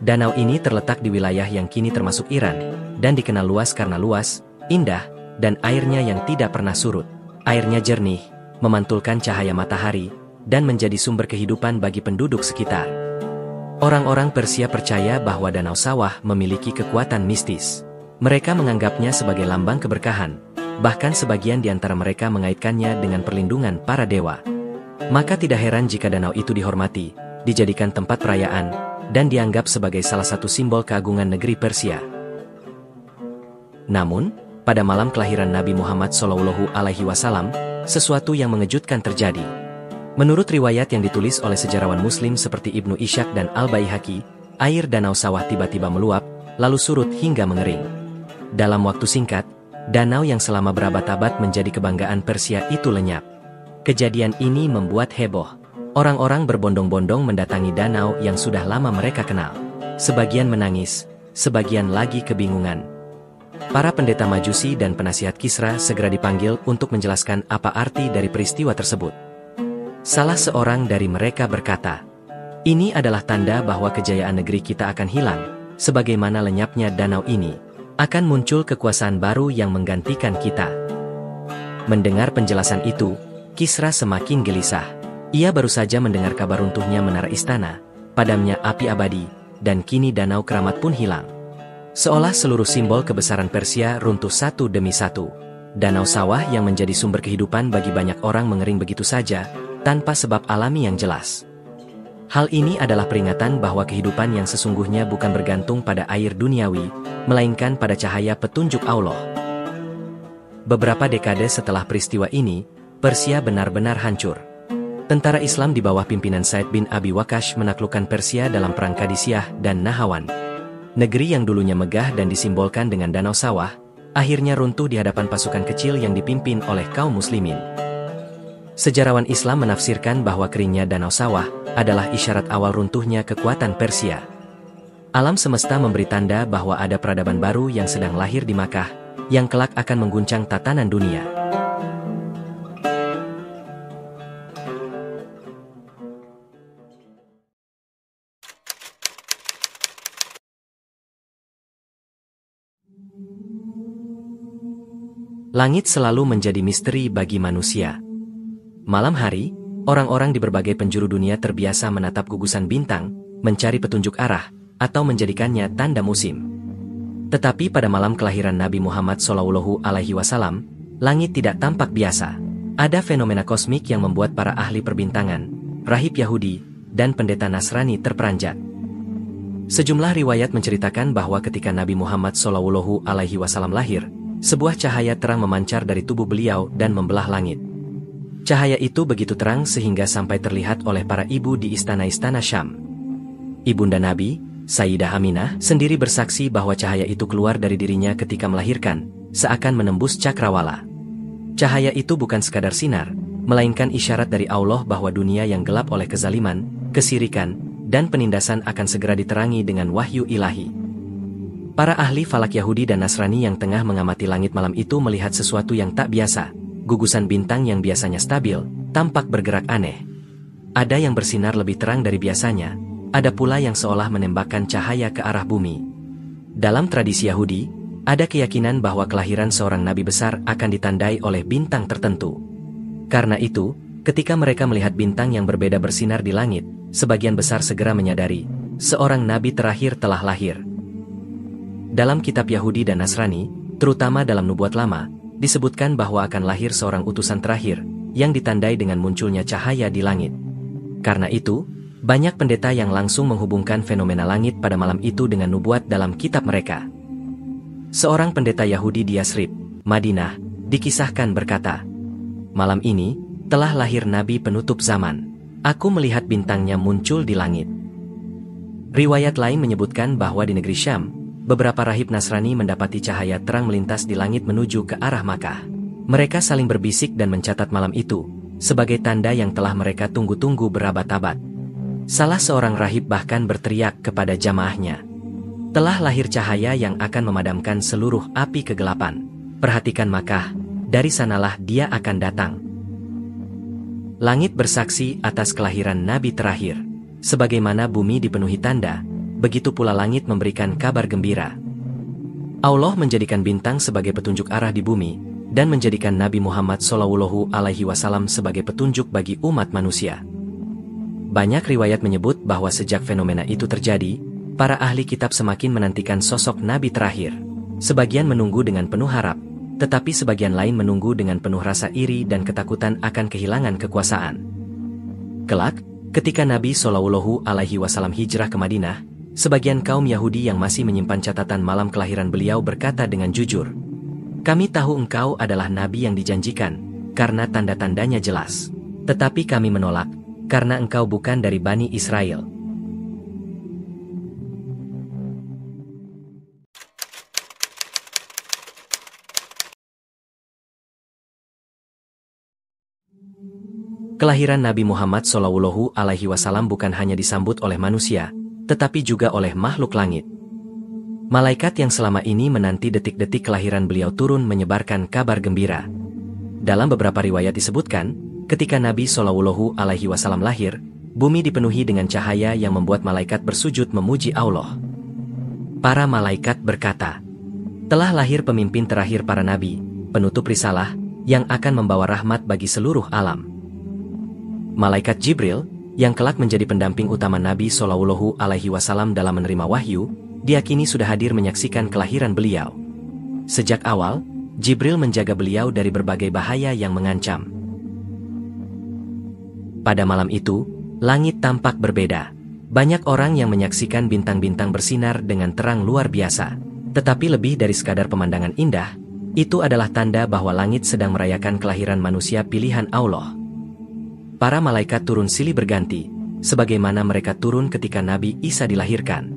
Danau ini terletak di wilayah yang kini termasuk Iran, dan dikenal luas karena luas, indah, dan airnya yang tidak pernah surut. Airnya jernih, memantulkan cahaya matahari, dan menjadi sumber kehidupan bagi penduduk sekitar. Orang-orang Persia percaya bahwa Danau Sawah memiliki kekuatan mistis. Mereka menganggapnya sebagai lambang keberkahan, bahkan sebagian di antara mereka mengaitkannya dengan perlindungan para dewa. Maka tidak heran jika danau itu dihormati, dijadikan tempat perayaan, dan dianggap sebagai salah satu simbol keagungan negeri Persia. Namun, pada malam kelahiran Nabi Muhammad Shallallahu Alaihi Wasallam, sesuatu yang mengejutkan terjadi. Menurut riwayat yang ditulis oleh sejarawan Muslim seperti Ibnu Ishaq dan Al-Baihaqi, air Danau Sawah tiba-tiba meluap, lalu surut hingga mengering. Dalam waktu singkat, danau yang selama berabad-abad menjadi kebanggaan Persia itu lenyap. Kejadian ini membuat heboh. Orang-orang berbondong-bondong mendatangi danau yang sudah lama mereka kenal. Sebagian menangis, sebagian lagi kebingungan. Para pendeta Majusi dan penasihat Kisra segera dipanggil untuk menjelaskan apa arti dari peristiwa tersebut. Salah seorang dari mereka berkata, Ini adalah tanda bahwa kejayaan negeri kita akan hilang, sebagaimana lenyapnya danau ini. Akan muncul kekuasaan baru yang menggantikan kita. Mendengar penjelasan itu, Kisra semakin gelisah. Ia baru saja mendengar kabar runtuhnya menara istana, padamnya api abadi, dan kini danau keramat pun hilang. Seolah seluruh simbol kebesaran Persia runtuh satu demi satu. Danau sawah yang menjadi sumber kehidupan bagi banyak orang mengering begitu saja, tanpa sebab alami yang jelas. Hal ini adalah peringatan bahwa kehidupan yang sesungguhnya bukan bergantung pada air duniawi, melainkan pada cahaya petunjuk Allah. Beberapa dekade setelah peristiwa ini, Persia benar-benar hancur. Tentara Islam di bawah pimpinan Said bin Abi Waqqas menaklukkan Persia dalam perang Qadisiyah dan Nahawan. Negeri yang dulunya megah dan disimbolkan dengan danau sawah, akhirnya runtuh di hadapan pasukan kecil yang dipimpin oleh kaum muslimin. Sejarawan Islam menafsirkan bahwa keringnya danau sawah adalah isyarat awal runtuhnya kekuatan Persia. Alam semesta memberi tanda bahwa ada peradaban baru yang sedang lahir di Makkah, yang kelak akan mengguncang tatanan dunia. Langit selalu menjadi misteri bagi manusia. Malam hari, orang-orang di berbagai penjuru dunia terbiasa menatap gugusan bintang, mencari petunjuk arah, atau menjadikannya tanda musim. Tetapi pada malam kelahiran Nabi Muhammad SAW, langit tidak tampak biasa. Ada fenomena kosmik yang membuat para ahli perbintangan, rahib Yahudi, dan pendeta Nasrani terperanjat. Sejumlah riwayat menceritakan bahwa ketika Nabi Muhammad SAW lahir, sebuah cahaya terang memancar dari tubuh beliau dan membelah langit. Cahaya itu begitu terang sehingga sampai terlihat oleh para ibu di istana-istana Syam. Ibunda Nabi, Sayyidah Aminah, sendiri bersaksi bahwa cahaya itu keluar dari dirinya ketika melahirkan, seakan menembus cakrawala. Cahaya itu bukan sekadar sinar, melainkan isyarat dari Allah bahwa dunia yang gelap oleh kezaliman, kesirikan, dan penindasan akan segera diterangi dengan wahyu ilahi. Para ahli falak Yahudi dan Nasrani yang tengah mengamati langit malam itu melihat sesuatu yang tak biasa. Gugusan bintang yang biasanya stabil, tampak bergerak aneh. Ada yang bersinar lebih terang dari biasanya, ada pula yang seolah menembakkan cahaya ke arah bumi. Dalam tradisi Yahudi, ada keyakinan bahwa kelahiran seorang nabi besar akan ditandai oleh bintang tertentu. Karena itu, ketika mereka melihat bintang yang berbeda bersinar di langit, sebagian besar segera menyadari, seorang nabi terakhir telah lahir. Dalam kitab Yahudi dan Nasrani, terutama dalam Nubuat Lama, disebutkan bahwa akan lahir seorang utusan terakhir, yang ditandai dengan munculnya cahaya di langit. Karena itu, banyak pendeta yang langsung menghubungkan fenomena langit pada malam itu dengan nubuat dalam kitab mereka. Seorang pendeta Yahudi di Yasrib, Madinah, dikisahkan berkata, "Malam ini, telah lahir Nabi penutup zaman. Aku melihat bintangnya muncul di langit." Riwayat lain menyebutkan bahwa di negeri Syam, beberapa rahib Nasrani mendapati cahaya terang melintas di langit menuju ke arah Makkah. Mereka saling berbisik dan mencatat malam itu, sebagai tanda yang telah mereka tunggu-tunggu berabad-abad. Salah seorang rahib bahkan berteriak kepada jamaahnya, "Telah lahir cahaya yang akan memadamkan seluruh api kegelapan. Perhatikan Makkah, dari sanalah dia akan datang." Langit bersaksi atas kelahiran Nabi terakhir. Sebagaimana bumi dipenuhi tanda, begitu pula langit memberikan kabar gembira. Allah menjadikan bintang sebagai petunjuk arah di bumi, dan menjadikan Nabi Muhammad SAW sebagai petunjuk bagi umat manusia. Banyak riwayat menyebut bahwa sejak fenomena itu terjadi, para ahli kitab semakin menantikan sosok Nabi terakhir. Sebagian menunggu dengan penuh harap, tetapi sebagian lain menunggu dengan penuh rasa iri dan ketakutan akan kehilangan kekuasaan. Kelak, ketika Nabi SAW hijrah ke Madinah, sebagian kaum Yahudi yang masih menyimpan catatan malam kelahiran beliau berkata dengan jujur, "Kami tahu engkau adalah Nabi yang dijanjikan, karena tanda-tandanya jelas. Tetapi kami menolak, karena engkau bukan dari Bani Israel." Kelahiran Nabi Muhammad SAW bukan hanya disambut oleh manusia, tetapi juga oleh makhluk langit. Malaikat yang selama ini menanti detik-detik kelahiran beliau turun menyebarkan kabar gembira. Dalam beberapa riwayat disebutkan, ketika Nabi SAW lahir, bumi dipenuhi dengan cahaya yang membuat malaikat bersujud memuji Allah. Para malaikat berkata, telah lahir pemimpin terakhir para nabi, penutup risalah, yang akan membawa rahmat bagi seluruh alam. Malaikat Jibril, yang kelak menjadi pendamping utama Nabi Shallallahu Alaihi Wasallam dalam menerima wahyu, diyakini sudah hadir menyaksikan kelahiran beliau. Sejak awal, Jibril menjaga beliau dari berbagai bahaya yang mengancam. Pada malam itu, langit tampak berbeda. Banyak orang yang menyaksikan bintang-bintang bersinar dengan terang luar biasa. Tetapi lebih dari sekadar pemandangan indah, itu adalah tanda bahwa langit sedang merayakan kelahiran manusia pilihan Allah. Para malaikat turun silih berganti, sebagaimana mereka turun ketika Nabi Isa dilahirkan.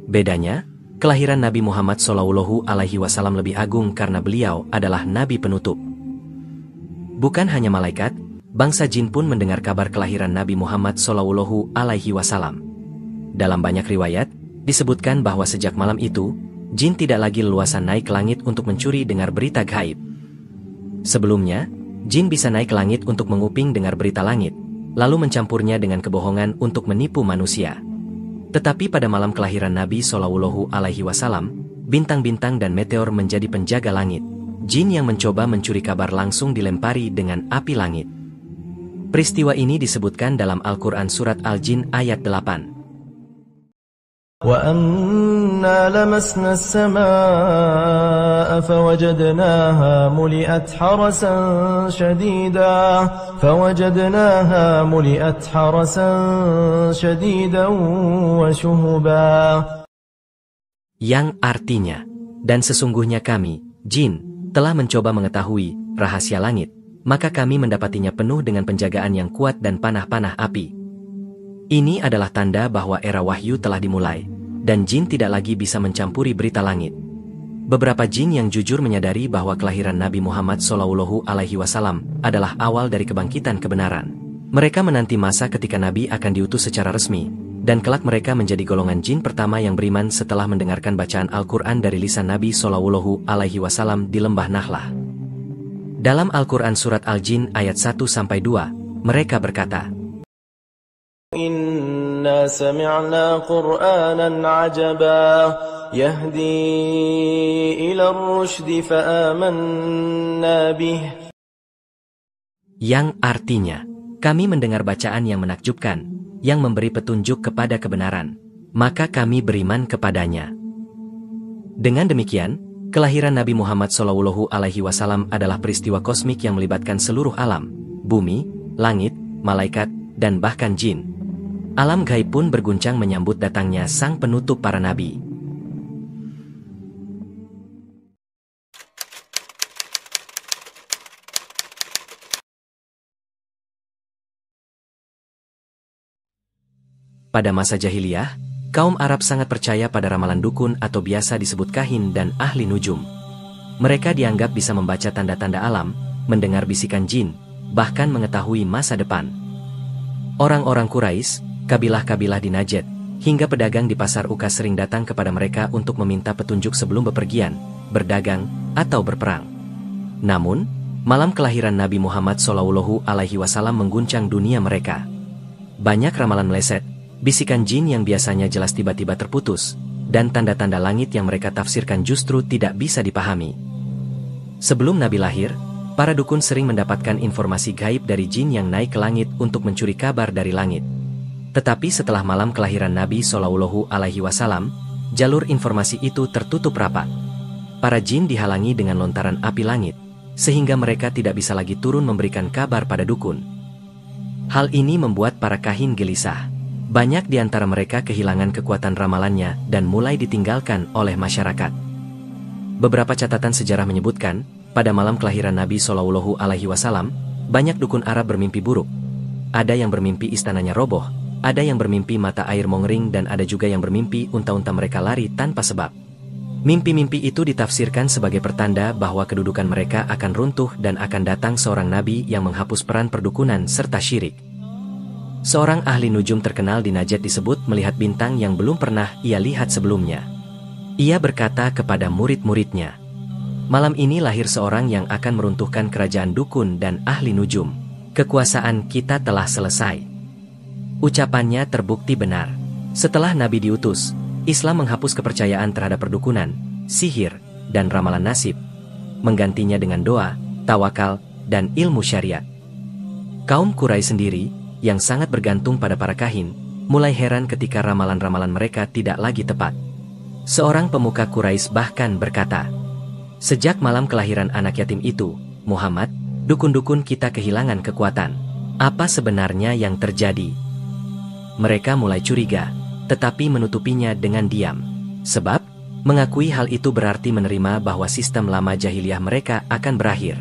Bedanya, kelahiran Nabi Muhammad Shallallahu Alaihi Wasallam lebih agung karena beliau adalah Nabi penutup. Bukan hanya malaikat, bangsa jin pun mendengar kabar kelahiran Nabi Muhammad Shallallahu Alaihi Wasallam. Dalam banyak riwayat, disebutkan bahwa sejak malam itu, jin tidak lagi leluasa naik ke langit untuk mencuri dengar berita gaib. Sebelumnya, jin bisa naik ke langit untuk menguping dengar berita langit, lalu mencampurnya dengan kebohongan untuk menipu manusia. Tetapi pada malam kelahiran Nabi Shallallahu Alaihi Wasallam, bintang-bintang dan meteor menjadi penjaga langit. Jin yang mencoba mencuri kabar langsung dilempari dengan api langit. Peristiwa ini disebutkan dalam Al-Quran Surat Al-Jin ayat 8. وَأَنَّا لَمَسْنَا السَّمَاءَ فَوَجَدْنَاهَا مُلِئَتْ حَرَسًا شَدِيدًا وَشُهُبًا. Yang artinya, dan sesungguhnya kami, jin, telah mencoba mengetahui rahasia langit, maka kami mendapatinya penuh dengan penjagaan yang kuat dan panah-panah api. Ini adalah tanda bahwa era wahyu telah dimulai, dan jin tidak lagi bisa mencampuri berita langit. Beberapa jin yang jujur menyadari bahwa kelahiran Nabi Muhammad Shallallahu Alaihi Wasallam adalah awal dari kebangkitan kebenaran. Mereka menanti masa ketika Nabi akan diutus secara resmi, dan kelak mereka menjadi golongan jin pertama yang beriman setelah mendengarkan bacaan Al-Quran dari lisan Nabi Shallallahu Alaihi Wasallam di lembah Nahlah. Dalam Al-Quran Surat Al-Jin ayat 1-2, mereka berkata, Inna sami'na Qur'anan 'ajaba yahdi ila ar-rusydi fa'amanna bih. Yang artinya, kami mendengar bacaan yang menakjubkan, yang memberi petunjuk kepada kebenaran, maka kami beriman kepadanya. Dengan demikian, kelahiran Nabi Muhammad Shallallahu Alaihi Wasallam adalah peristiwa kosmik yang melibatkan seluruh alam, bumi, langit, malaikat, dan bahkan jin. Alam gaib pun berguncang menyambut datangnya sang penutup para nabi. Pada masa jahiliyah, kaum Arab sangat percaya pada ramalan dukun atau biasa disebut kahin dan ahli nujum. Mereka dianggap bisa membaca tanda-tanda alam, mendengar bisikan jin, bahkan mengetahui masa depan. Orang-orang Quraisy, kabilah-kabilah di Najd, hingga pedagang di pasar Ukas sering datang kepada mereka untuk meminta petunjuk sebelum bepergian, berdagang, atau berperang. Namun, malam kelahiran Nabi Muhammad Shallallahu Alaihi Wasallam mengguncang dunia mereka. Banyak ramalan meleset, bisikan jin yang biasanya jelas tiba-tiba terputus, dan tanda-tanda langit yang mereka tafsirkan justru tidak bisa dipahami. Sebelum Nabi lahir, para dukun sering mendapatkan informasi gaib dari jin yang naik ke langit untuk mencuri kabar dari langit. Tetapi setelah malam kelahiran Nabi Shallallahu Alaihi Wasallam, jalur informasi itu tertutup rapat. Para jin dihalangi dengan lontaran api langit, sehingga mereka tidak bisa lagi turun memberikan kabar pada dukun. Hal ini membuat para kahin gelisah. Banyak di antara mereka kehilangan kekuatan ramalannya dan mulai ditinggalkan oleh masyarakat. Beberapa catatan sejarah menyebutkan, pada malam kelahiran Nabi Shallallahu Alaihi Wasallam, banyak dukun Arab bermimpi buruk. Ada yang bermimpi istananya roboh, ada yang bermimpi mata air mengering, dan ada juga yang bermimpi unta-unta mereka lari tanpa sebab. Mimpi-mimpi itu ditafsirkan sebagai pertanda bahwa kedudukan mereka akan runtuh dan akan datang seorang nabi yang menghapus peran perdukunan serta syirik. Seorang ahli nujum terkenal di Najd disebut melihat bintang yang belum pernah ia lihat sebelumnya. Ia berkata kepada murid-muridnya, "Malam ini lahir seorang yang akan meruntuhkan kerajaan dukun dan ahli nujum. Kekuasaan kita telah selesai." Ucapannya terbukti benar. Setelah Nabi diutus, Islam menghapus kepercayaan terhadap perdukunan, sihir, dan ramalan nasib, menggantinya dengan doa, tawakal, dan ilmu syariat. Kaum Quraisy sendiri, yang sangat bergantung pada para kahin, mulai heran ketika ramalan-ramalan mereka tidak lagi tepat. Seorang pemuka Quraisy bahkan berkata, "Sejak malam kelahiran anak yatim itu, Muhammad, dukun-dukun kita kehilangan kekuatan. Apa sebenarnya yang terjadi?" Mereka mulai curiga, tetapi menutupinya dengan diam. Sebab, mengakui hal itu berarti menerima bahwa sistem lama jahiliyah mereka akan berakhir.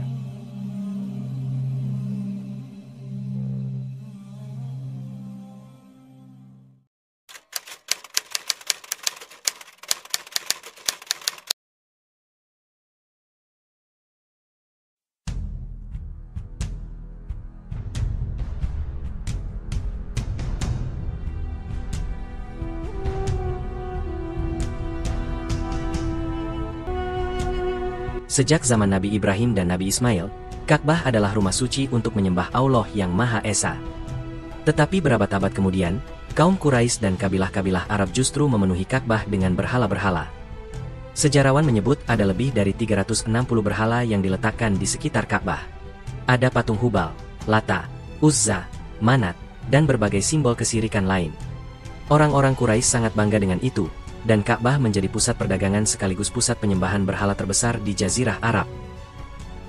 Sejak zaman Nabi Ibrahim dan Nabi Ismail, Ka'bah adalah rumah suci untuk menyembah Allah yang Maha Esa. Tetapi berabad-abad kemudian, kaum Quraisy dan kabilah-kabilah Arab justru memenuhi Ka'bah dengan berhala-berhala. Sejarawan menyebut ada lebih dari 360 berhala yang diletakkan di sekitar Ka'bah. Ada patung Hubal, Lata, Uzza, Manat, dan berbagai simbol kesirikan lain. Orang-orang Quraisy sangat bangga dengan itu, dan Ka'bah menjadi pusat perdagangan sekaligus pusat penyembahan berhala terbesar di Jazirah Arab.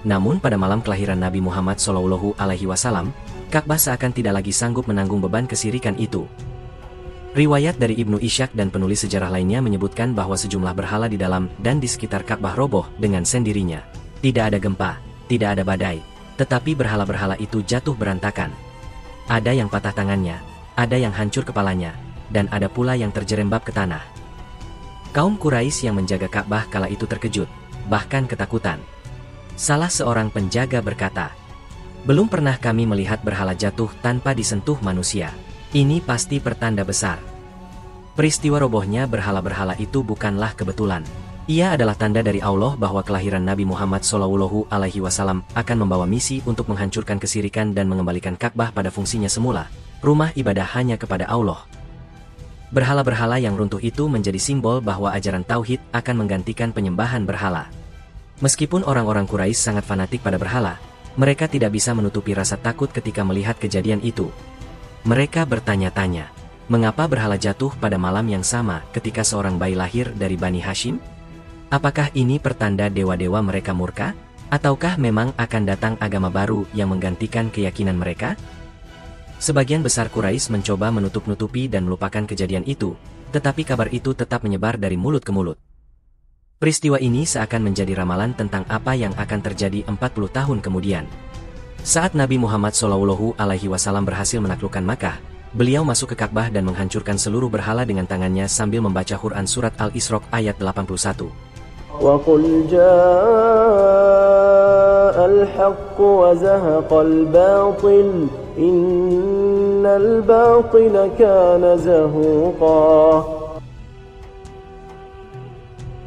Namun pada malam kelahiran Nabi Muhammad SAW, Ka'bah seakan tidak lagi sanggup menanggung beban kesirikan itu. Riwayat dari Ibnu Ishaq dan penulis sejarah lainnya menyebutkan bahwa sejumlah berhala di dalam dan di sekitar Ka'bah roboh dengan sendirinya. Tidak ada gempa, tidak ada badai, tetapi berhala-berhala itu jatuh berantakan. Ada yang patah tangannya, ada yang hancur kepalanya, dan ada pula yang terjerembab ke tanah. Kaum Quraisy yang menjaga Ka'bah kala itu terkejut, bahkan ketakutan. Salah seorang penjaga berkata, "Belum pernah kami melihat berhala jatuh tanpa disentuh manusia. Ini pasti pertanda besar." Peristiwa robohnya berhala-berhala itu bukanlah kebetulan. Ia adalah tanda dari Allah bahwa kelahiran Nabi Muhammad SAW akan membawa misi untuk menghancurkan kesirikan dan mengembalikan Ka'bah pada fungsinya semula, rumah ibadah hanya kepada Allah. Berhala-berhala yang runtuh itu menjadi simbol bahwa ajaran Tauhid akan menggantikan penyembahan berhala. Meskipun orang-orang Quraisy sangat fanatik pada berhala, mereka tidak bisa menutupi rasa takut ketika melihat kejadian itu. Mereka bertanya-tanya, mengapa berhala jatuh pada malam yang sama ketika seorang bayi lahir dari Bani Hashim? Apakah ini pertanda dewa-dewa mereka murka? Ataukah memang akan datang agama baru yang menggantikan keyakinan mereka? Sebagian besar Quraisy mencoba menutup-nutupi dan melupakan kejadian itu, tetapi kabar itu tetap menyebar dari mulut ke mulut. Peristiwa ini seakan menjadi ramalan tentang apa yang akan terjadi 40 tahun kemudian. Saat Nabi Muhammad SAW berhasil menaklukkan Makkah, beliau masuk ke Ka'bah dan menghancurkan seluruh berhala dengan tangannya sambil membaca Quran Surat Al-Isra ayat 81. وَقُلْ جَاءَ الْحَقُّ وَزَهَقَ الْبَاطِلُ إِنَّ الْبَاطِلَ كَانَ زَهُوقًا.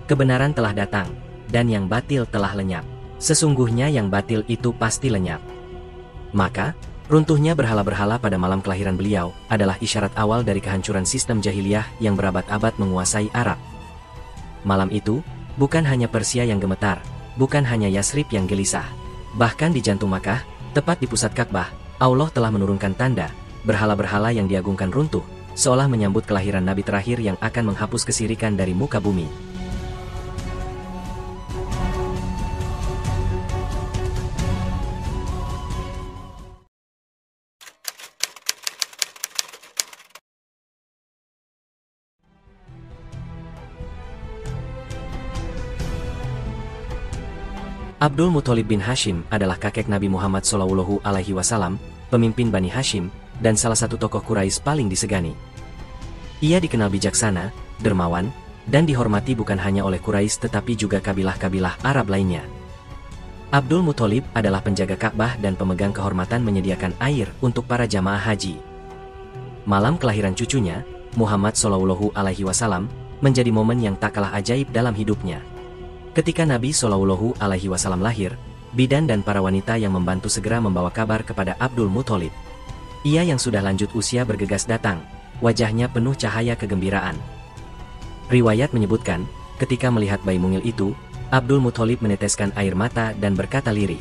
Kebenaran telah datang, dan yang batil telah lenyap. Sesungguhnya yang batil itu pasti lenyap. Maka, runtuhnya berhala-berhala pada malam kelahiran beliau adalah isyarat awal dari kehancuran sistem jahiliyah yang berabad-abad menguasai Arab. Malam itu, bukan hanya Persia yang gemetar, bukan hanya Yasrib yang gelisah. Bahkan di jantung Makkah, tepat di pusat Ka'bah, Allah telah menurunkan tanda, berhala-berhala yang diagungkan runtuh, seolah menyambut kelahiran Nabi terakhir yang akan menghapus kesirikan dari muka bumi. Abdul Muthalib bin Hashim adalah kakek Nabi Muhammad SAW, pemimpin Bani Hashim, dan salah satu tokoh Quraisy paling disegani. Ia dikenal bijaksana, dermawan, dan dihormati bukan hanya oleh Quraisy tetapi juga kabilah-kabilah Arab lainnya. Abdul Muthalib adalah penjaga Ka'bah dan pemegang kehormatan menyediakan air untuk para jamaah haji. Malam kelahiran cucunya, Muhammad SAW, menjadi momen yang tak kalah ajaib dalam hidupnya. Ketika Nabi SAW lahir, bidan dan para wanita yang membantu segera membawa kabar kepada Abdul Muthalib. Ia yang sudah lanjut usia bergegas datang, wajahnya penuh cahaya kegembiraan. Riwayat menyebutkan, ketika melihat bayi mungil itu, Abdul Muthalib meneteskan air mata dan berkata lirih,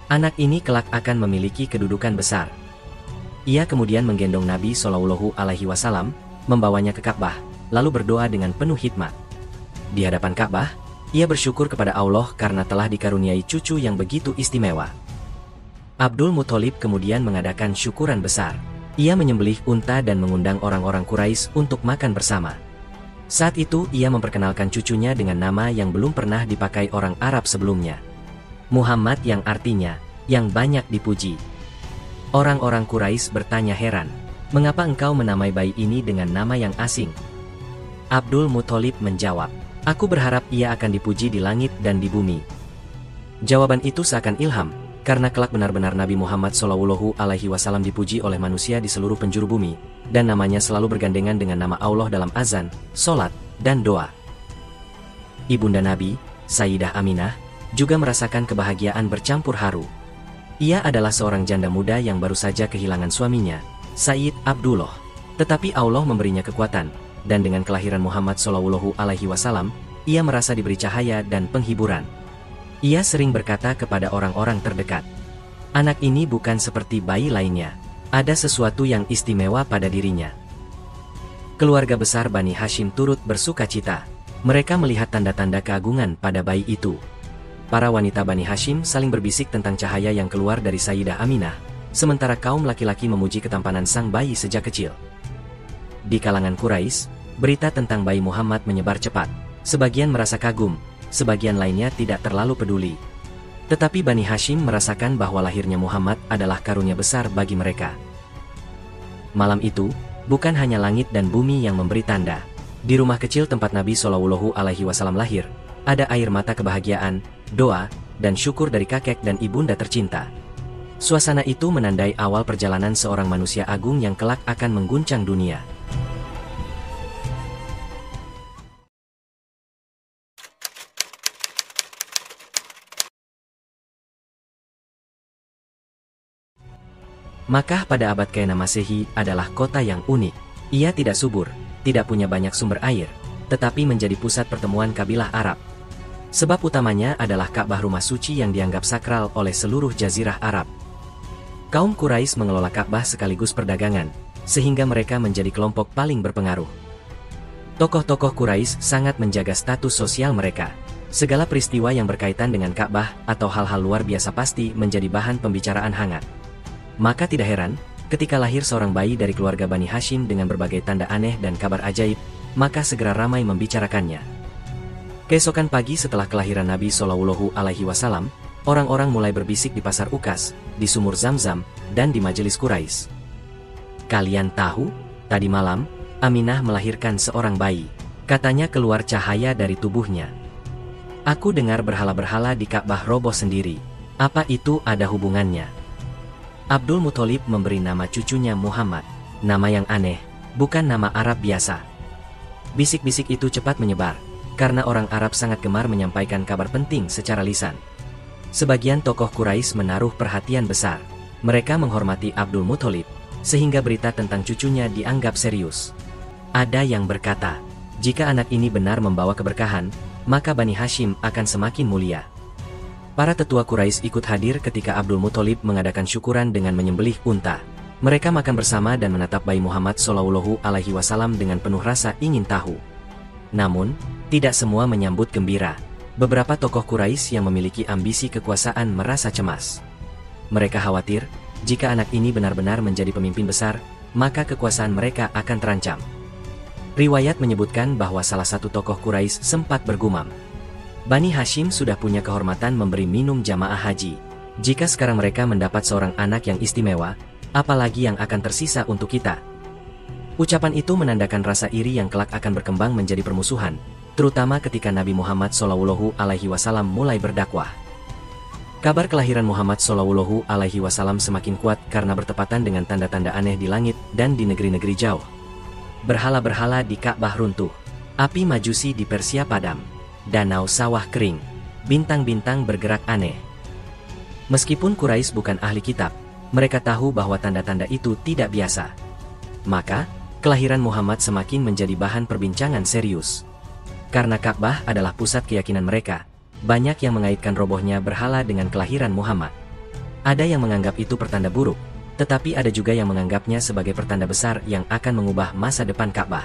"Anak ini kelak akan memiliki kedudukan besar." Ia kemudian menggendong Nabi Shallallahu Alaihi Wasallam, membawanya ke Ka'bah, lalu berdoa dengan penuh hikmat. Di hadapan Ka'bah, ia bersyukur kepada Allah karena telah dikaruniai cucu yang begitu istimewa. Abdul Muthalib kemudian mengadakan syukuran besar. Ia menyembelih unta dan mengundang orang-orang Quraisy untuk makan bersama. Saat itu ia memperkenalkan cucunya dengan nama yang belum pernah dipakai orang Arab sebelumnya. Muhammad, yang artinya, yang banyak dipuji. Orang-orang Quraisy bertanya heran, "Mengapa engkau menamai bayi ini dengan nama yang asing?" Abdul Muthalib menjawab, "Aku berharap ia akan dipuji di langit dan di bumi." Jawaban itu seakan ilham, karena kelak benar-benar Nabi Muhammad Shallallahu Alaihi Wasallam dipuji oleh manusia di seluruh penjuru bumi, dan namanya selalu bergandengan dengan nama Allah dalam azan, sholat, dan doa. Ibunda Nabi, Sayyidah Aminah, juga merasakan kebahagiaan bercampur haru. Ia adalah seorang janda muda yang baru saja kehilangan suaminya, Sayyid Abdullah. Tetapi Allah memberinya kekuatan, dan dengan kelahiran Muhammad Shallallahu Alaihi Wasallam, ia merasa diberi cahaya dan penghiburan. Ia sering berkata kepada orang-orang terdekat, "Anak ini bukan seperti bayi lainnya. Ada sesuatu yang istimewa pada dirinya." Keluarga besar Bani Hashim turut bersuka cita. Mereka melihat tanda-tanda keagungan pada bayi itu. Para wanita Bani Hashim saling berbisik tentang cahaya yang keluar dari Sayyidah Aminah, sementara kaum laki-laki memuji ketampanan sang bayi sejak kecil. Di kalangan Quraisy, berita tentang bayi Muhammad menyebar cepat. Sebagian merasa kagum, sebagian lainnya tidak terlalu peduli. Tetapi Bani Hashim merasakan bahwa lahirnya Muhammad adalah karunia besar bagi mereka. Malam itu, bukan hanya langit dan bumi yang memberi tanda. Di rumah kecil tempat Nabi Shallallahu Alaihi Wasallam lahir, ada air mata kebahagiaan, doa, dan syukur dari kakek dan ibunda tercinta. Suasana itu menandai awal perjalanan seorang manusia agung yang kelak akan mengguncang dunia. Makkah pada abad ke-6 Masehi adalah kota yang unik. Ia tidak subur, tidak punya banyak sumber air, tetapi menjadi pusat pertemuan kabilah Arab. Sebab utamanya adalah Ka'bah, rumah suci yang dianggap sakral oleh seluruh jazirah Arab. Kaum Quraisy mengelola Ka'bah sekaligus perdagangan, sehingga mereka menjadi kelompok paling berpengaruh. Tokoh-tokoh Quraisy sangat menjaga status sosial mereka. Segala peristiwa yang berkaitan dengan Ka'bah atau hal-hal luar biasa pasti menjadi bahan pembicaraan hangat. Maka tidak heran, ketika lahir seorang bayi dari keluarga Bani Hashim dengan berbagai tanda aneh dan kabar ajaib, maka segera ramai membicarakannya. Keesokan pagi setelah kelahiran Nabi Shallallahu Alaihi Wasallam, orang-orang mulai berbisik di pasar Ukas, di sumur Zam-Zam, dan di majelis Quraisy. "Kalian tahu, tadi malam, Aminah melahirkan seorang bayi. Katanya keluar cahaya dari tubuhnya. Aku dengar berhala-berhala di Ka'bah roboh sendiri. Apa itu ada hubungannya?" Abdul Muthalib memberi nama cucunya Muhammad. Nama yang aneh, bukan nama Arab biasa. Bisik-bisik itu cepat menyebar, karena orang Arab sangat gemar menyampaikan kabar penting secara lisan. Sebagian tokoh Quraisy menaruh perhatian besar. Mereka menghormati Abdul Muthalib, sehingga berita tentang cucunya dianggap serius. Ada yang berkata, jika anak ini benar membawa keberkahan, maka Bani Hashim akan semakin mulia. Para tetua Quraisy ikut hadir ketika Abdul Muthalib mengadakan syukuran dengan menyembelih unta. Mereka makan bersama dan menatap bayi Muhammad Shallallahu Alaihi Wasallam dengan penuh rasa ingin tahu. Namun, tidak semua menyambut gembira. Beberapa tokoh Quraisy yang memiliki ambisi kekuasaan merasa cemas. Mereka khawatir, jika anak ini benar-benar menjadi pemimpin besar, maka kekuasaan mereka akan terancam. Riwayat menyebutkan bahwa salah satu tokoh Quraisy sempat bergumam, Bani Hashim sudah punya kehormatan memberi minum jamaah haji. Jika sekarang mereka mendapat seorang anak yang istimewa, apalagi yang akan tersisa untuk kita? Ucapan itu menandakan rasa iri yang kelak akan berkembang menjadi permusuhan, terutama ketika Nabi Muhammad Shallallahu Alaihi Wasallam mulai berdakwah. Kabar kelahiran Muhammad Shallallahu Alaihi Wasallam semakin kuat karena bertepatan dengan tanda-tanda aneh di langit dan di negeri-negeri jauh. Berhala-berhala di Ka'bah runtuh, api majusi di Persia padam, danau sawah kering, bintang-bintang bergerak aneh. Meskipun Quraisy bukan ahli kitab, mereka tahu bahwa tanda-tanda itu tidak biasa. Maka, kelahiran Muhammad semakin menjadi bahan perbincangan serius. Karena Ka'bah adalah pusat keyakinan mereka, banyak yang mengaitkan robohnya berhala dengan kelahiran Muhammad. Ada yang menganggap itu pertanda buruk, tetapi ada juga yang menganggapnya sebagai pertanda besar yang akan mengubah masa depan Ka'bah.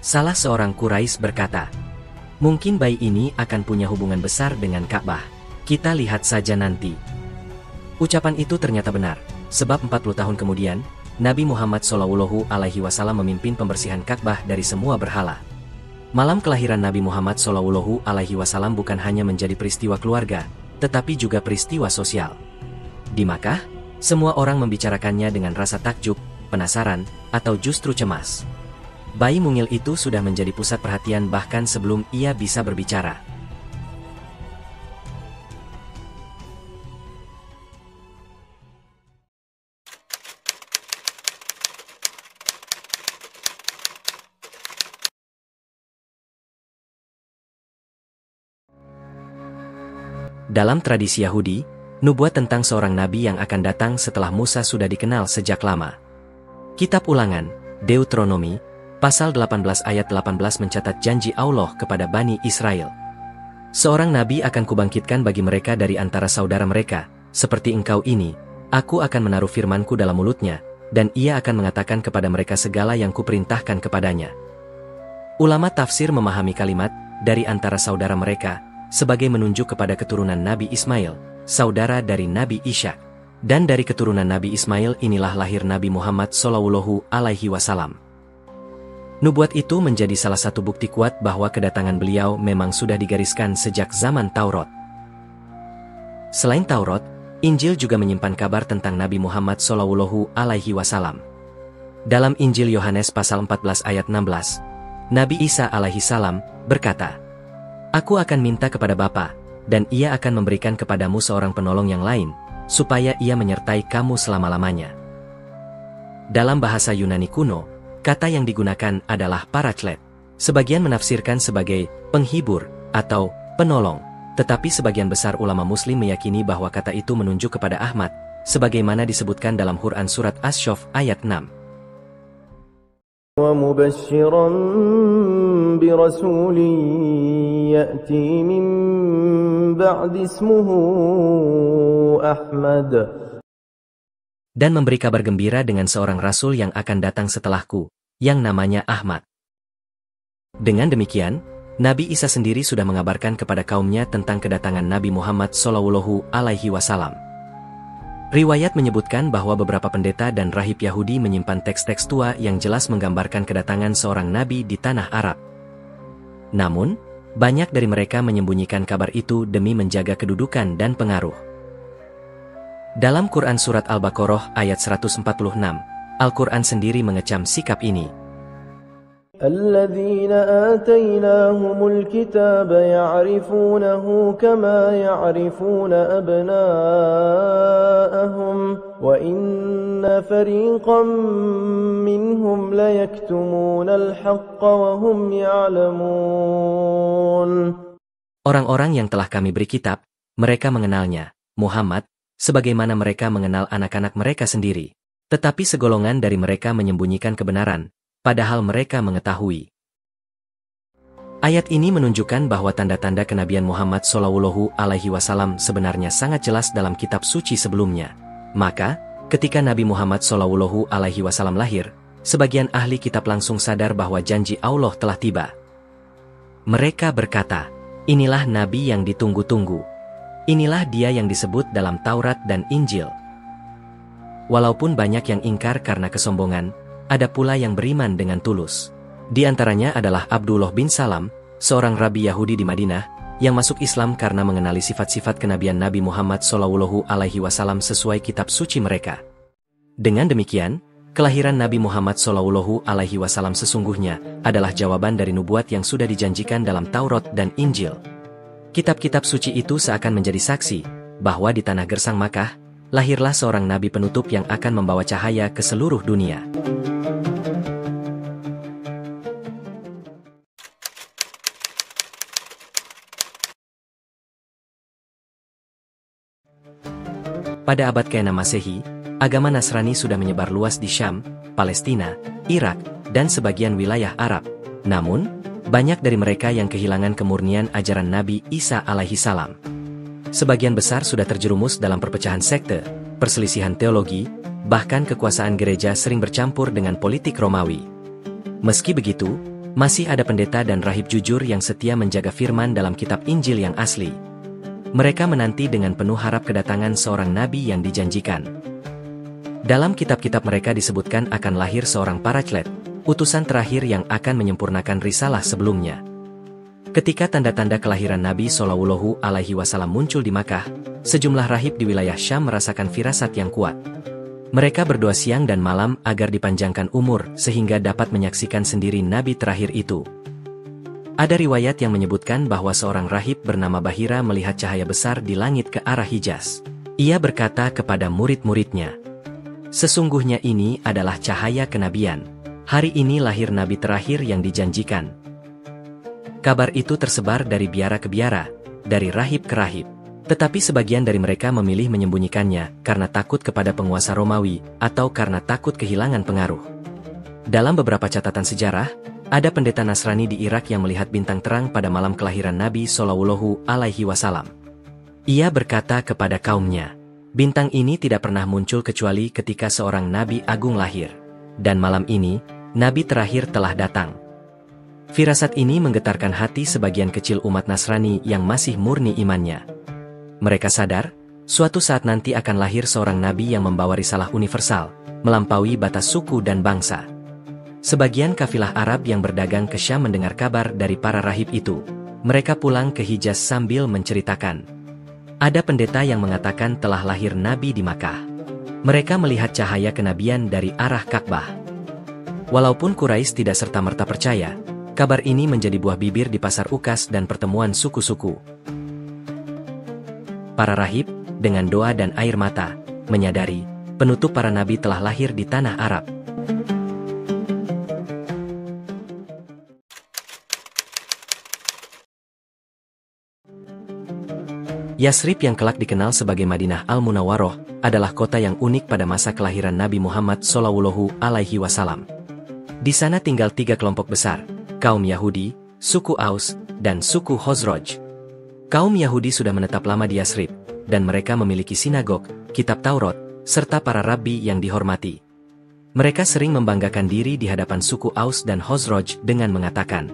Salah seorang Quraisy berkata, "Mungkin bayi ini akan punya hubungan besar dengan Ka'bah. Kita lihat saja nanti." Ucapan itu ternyata benar, sebab 40 tahun kemudian, Nabi Muhammad SAW memimpin pembersihan Ka'bah dari semua berhala. Malam kelahiran Nabi Muhammad SAW bukan hanya menjadi peristiwa keluarga, tetapi juga peristiwa sosial. Di Makkah, semua orang membicarakannya dengan rasa takjub, penasaran, atau justru cemas. Bayi mungil itu sudah menjadi pusat perhatian bahkan sebelum ia bisa berbicara. Dalam tradisi Yahudi, nubuat tentang seorang nabi yang akan datang setelah Musa sudah dikenal sejak lama. Kitab Ulangan, Deuteronomi, pasal 18 ayat 18 mencatat janji Allah kepada Bani Israel. Seorang nabi akan kubangkitkan bagi mereka dari antara saudara mereka, seperti engkau ini, aku akan menaruh firmanku dalam mulutnya, dan ia akan mengatakan kepada mereka segala yang kuperintahkan kepadanya. Ulama tafsir memahami kalimat, dari antara saudara mereka, sebagai menunjuk kepada keturunan Nabi Ismail, saudara dari Nabi Ishak. Dan dari keturunan Nabi Ismail inilah lahir Nabi Muhammad SAW. Nubuat itu menjadi salah satu bukti kuat bahwa kedatangan beliau memang sudah digariskan sejak zaman Taurat. Selain Taurat, Injil juga menyimpan kabar tentang Nabi Muhammad SAW. Dalam Injil Yohanes pasal 14 ayat 16, Nabi Isa alaihissalam berkata, "Aku akan minta kepada Bapa, dan ia akan memberikan kepadamu seorang penolong yang lain, supaya ia menyertai kamu selama-lamanya." Dalam bahasa Yunani kuno, kata yang digunakan adalah paraklet. Sebagian menafsirkan sebagai penghibur atau penolong, tetapi sebagian besar ulama muslim meyakini bahwa kata itu menunjuk kepada Ahmad, sebagaimana disebutkan dalam Quran Surat Asy-Syaff ayat 6. وَمُبَشِّرًا بِرَسُولٍ يَأْتِي مِن بَعْدِ اسْمُهُ أَحْمَدُ. Dan memberi kabar gembira dengan seorang rasul yang akan datang setelahku, yang namanya Ahmad. Dengan demikian, Nabi Isa sendiri sudah mengabarkan kepada kaumnya tentang kedatangan Nabi Muhammad SAW. Riwayat menyebutkan bahwa beberapa pendeta dan rahib Yahudi menyimpan teks-teks tua yang jelas menggambarkan kedatangan seorang nabi di tanah Arab. Namun, banyak dari mereka menyembunyikan kabar itu demi menjaga kedudukan dan pengaruh. Dalam Quran Surat Al-Baqarah ayat 146, Al-Quran sendiri mengecam sikap ini. الذين آتيناهم الكتاب يعرفونه كما يعرفون أبناءهم وإن فريقا منهم ليكتمون الحق وهم يعلمون. Orang-orang yang telah kami beri kitab, mereka mengenalnya, Muhammad, sebagaimana mereka mengenal anak-anak mereka sendiri. Tetapi segolongan dari mereka menyembunyikan kebenaran, padahal mereka mengetahui. Ayat ini menunjukkan bahwa tanda-tanda kenabian Muhammad SAW sebenarnya sangat jelas dalam kitab suci sebelumnya. Maka, ketika Nabi Muhammad SAW lahir, sebagian ahli kitab langsung sadar bahwa janji Allah telah tiba. Mereka berkata, "Inilah Nabi yang ditunggu-tunggu. Inilah dia yang disebut dalam Taurat dan Injil." Walaupun banyak yang ingkar karena kesombongan, ada pula yang beriman dengan tulus. Di antaranya adalah Abdullah bin Salam, seorang rabi Yahudi di Madinah, yang masuk Islam karena mengenali sifat-sifat kenabian Nabi Muhammad SAW sesuai kitab suci mereka. Dengan demikian, kelahiran Nabi Muhammad SAW sesungguhnya adalah jawaban dari nubuat yang sudah dijanjikan dalam Taurat dan Injil. Kitab-kitab suci itu seakan menjadi saksi bahwa di tanah gersang Makkah, lahirlah seorang nabi penutup yang akan membawa cahaya ke seluruh dunia. Pada abad ke-6 Masehi, agama Nasrani sudah menyebar luas di Syam, Palestina, Irak, dan sebagian wilayah Arab. Namun, banyak dari mereka yang kehilangan kemurnian ajaran Nabi Isa alaihi salam. Sebagian besar sudah terjerumus dalam perpecahan sekte, perselisihan teologi, bahkan kekuasaan gereja sering bercampur dengan politik Romawi. Meski begitu, masih ada pendeta dan rahib jujur yang setia menjaga firman dalam kitab Injil yang asli. Mereka menanti dengan penuh harap kedatangan seorang nabi yang dijanjikan. Dalam kitab-kitab mereka disebutkan akan lahir seorang paraclet, utusan terakhir yang akan menyempurnakan risalah sebelumnya. Ketika tanda-tanda kelahiran Nabi Shallallahu Alaihi Wasallam muncul di Makkah, sejumlah rahib di wilayah Syam merasakan firasat yang kuat. Mereka berdoa siang dan malam agar dipanjangkan umur sehingga dapat menyaksikan sendiri Nabi terakhir itu. Ada riwayat yang menyebutkan bahwa seorang rahib bernama Bahira melihat cahaya besar di langit ke arah Hijaz. Ia berkata kepada murid-muridnya, "Sesungguhnya ini adalah cahaya kenabian. Hari ini lahir Nabi terakhir yang dijanjikan." Kabar itu tersebar dari biara ke biara, dari rahib ke rahib. Tetapi sebagian dari mereka memilih menyembunyikannya karena takut kepada penguasa Romawi atau karena takut kehilangan pengaruh. Dalam beberapa catatan sejarah, ada pendeta Nasrani di Irak yang melihat bintang terang pada malam kelahiran Nabi Shallallahu Alaihi Wasallam. Ia berkata kepada kaumnya, "Bintang ini tidak pernah muncul kecuali ketika seorang Nabi Agung lahir. Dan malam ini, Nabi terakhir telah datang." Firasat ini menggetarkan hati sebagian kecil umat Nasrani yang masih murni imannya. Mereka sadar, suatu saat nanti akan lahir seorang Nabi yang membawa risalah universal, melampaui batas suku dan bangsa. Sebagian kafilah Arab yang berdagang ke Syam mendengar kabar dari para rahib itu. Mereka pulang ke Hijaz sambil menceritakan. Ada pendeta yang mengatakan telah lahir Nabi di Makkah. Mereka melihat cahaya kenabian dari arah Ka'bah. Walaupun Quraisy tidak serta-merta percaya, kabar ini menjadi buah bibir di pasar Ukas dan pertemuan suku-suku. Para rahib, dengan doa dan air mata, menyadari, penutup para nabi telah lahir di tanah Arab. Yasrib yang kelak dikenal sebagai Madinah Al-Munawwaroh adalah kota yang unik pada masa kelahiran Nabi Muhammad Shallallahu Alaihi Wasallam. Di sana tinggal 3 kelompok besar, kaum Yahudi, suku Aus, dan suku Khazraj. Kaum Yahudi sudah menetap lama di Yasrib, dan mereka memiliki sinagog, kitab Taurat, serta para rabi yang dihormati. Mereka sering membanggakan diri di hadapan suku Aus dan Khazraj dengan mengatakan,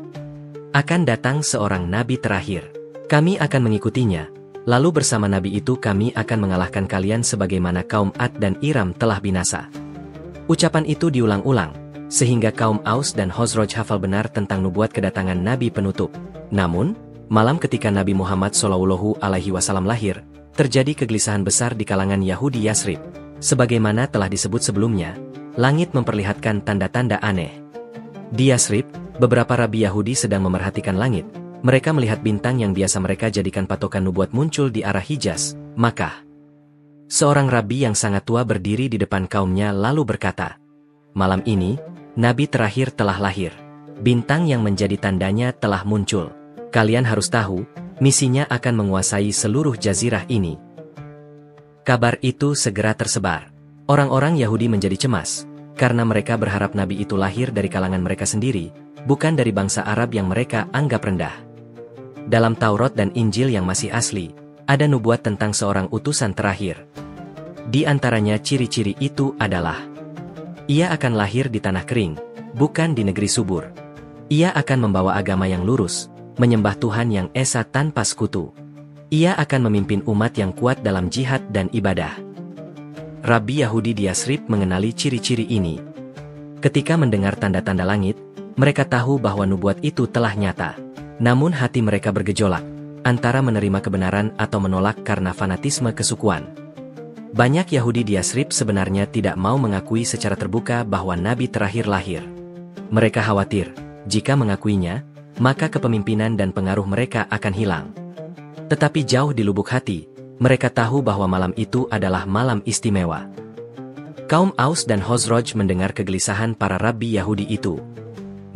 "Akan datang seorang nabi terakhir. Kami akan mengikutinya. Lalu bersama nabi itu kami akan mengalahkan kalian sebagaimana kaum Ad dan Iram telah binasa." Ucapan itu diulang-ulang, sehingga kaum Aus dan Khazraj hafal benar tentang nubuat kedatangan nabi penutup. Namun, malam ketika Nabi Muhammad Shallallahu Alaihi Wasallam lahir, terjadi kegelisahan besar di kalangan Yahudi Yasrib. Sebagaimana telah disebut sebelumnya, langit memperlihatkan tanda-tanda aneh. Di Yasrib, beberapa rabi Yahudi sedang memerhatikan langit. Mereka melihat bintang yang biasa mereka jadikan patokan nubuat muncul di arah Hijaz, Makkah. Seorang rabi yang sangat tua berdiri di depan kaumnya lalu berkata, "Malam ini, Nabi terakhir telah lahir. Bintang yang menjadi tandanya telah muncul. Kalian harus tahu, misinya akan menguasai seluruh jazirah ini." Kabar itu segera tersebar. Orang-orang Yahudi menjadi cemas, karena mereka berharap Nabi itu lahir dari kalangan mereka sendiri, bukan dari bangsa Arab yang mereka anggap rendah. Dalam Taurat dan Injil yang masih asli, ada nubuat tentang seorang utusan terakhir. Di antaranya ciri-ciri itu adalah, ia akan lahir di tanah kering, bukan di negeri subur. Ia akan membawa agama yang lurus, menyembah Tuhan yang esa tanpa sekutu. Ia akan memimpin umat yang kuat dalam jihad dan ibadah. Rabi Yahudi di Yasrib mengenali ciri-ciri ini. Ketika mendengar tanda-tanda langit, mereka tahu bahwa nubuat itu telah nyata. Namun hati mereka bergejolak, antara menerima kebenaran atau menolak karena fanatisme kesukuan. Banyak Yahudi di Yasrib sebenarnya tidak mau mengakui secara terbuka bahwa Nabi terakhir lahir. Mereka khawatir, jika mengakuinya, maka kepemimpinan dan pengaruh mereka akan hilang. Tetapi jauh di lubuk hati, mereka tahu bahwa malam itu adalah malam istimewa. Kaum Aus dan Khazraj mendengar kegelisahan para rabi Yahudi itu.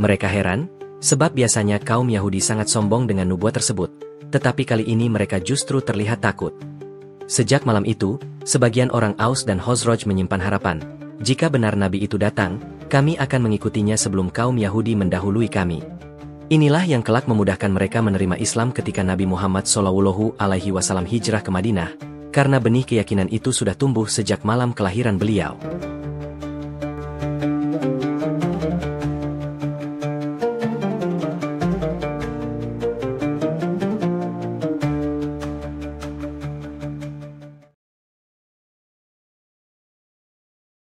Mereka heran, sebab biasanya kaum Yahudi sangat sombong dengan nubuat tersebut, tetapi kali ini mereka justru terlihat takut. Sejak malam itu, sebagian orang Aus dan Khazraj menyimpan harapan. Jika benar Nabi itu datang, kami akan mengikutinya sebelum kaum Yahudi mendahului kami. Inilah yang kelak memudahkan mereka menerima Islam ketika Nabi Muhammad SAW hijrah ke Madinah, karena benih keyakinan itu sudah tumbuh sejak malam kelahiran beliau.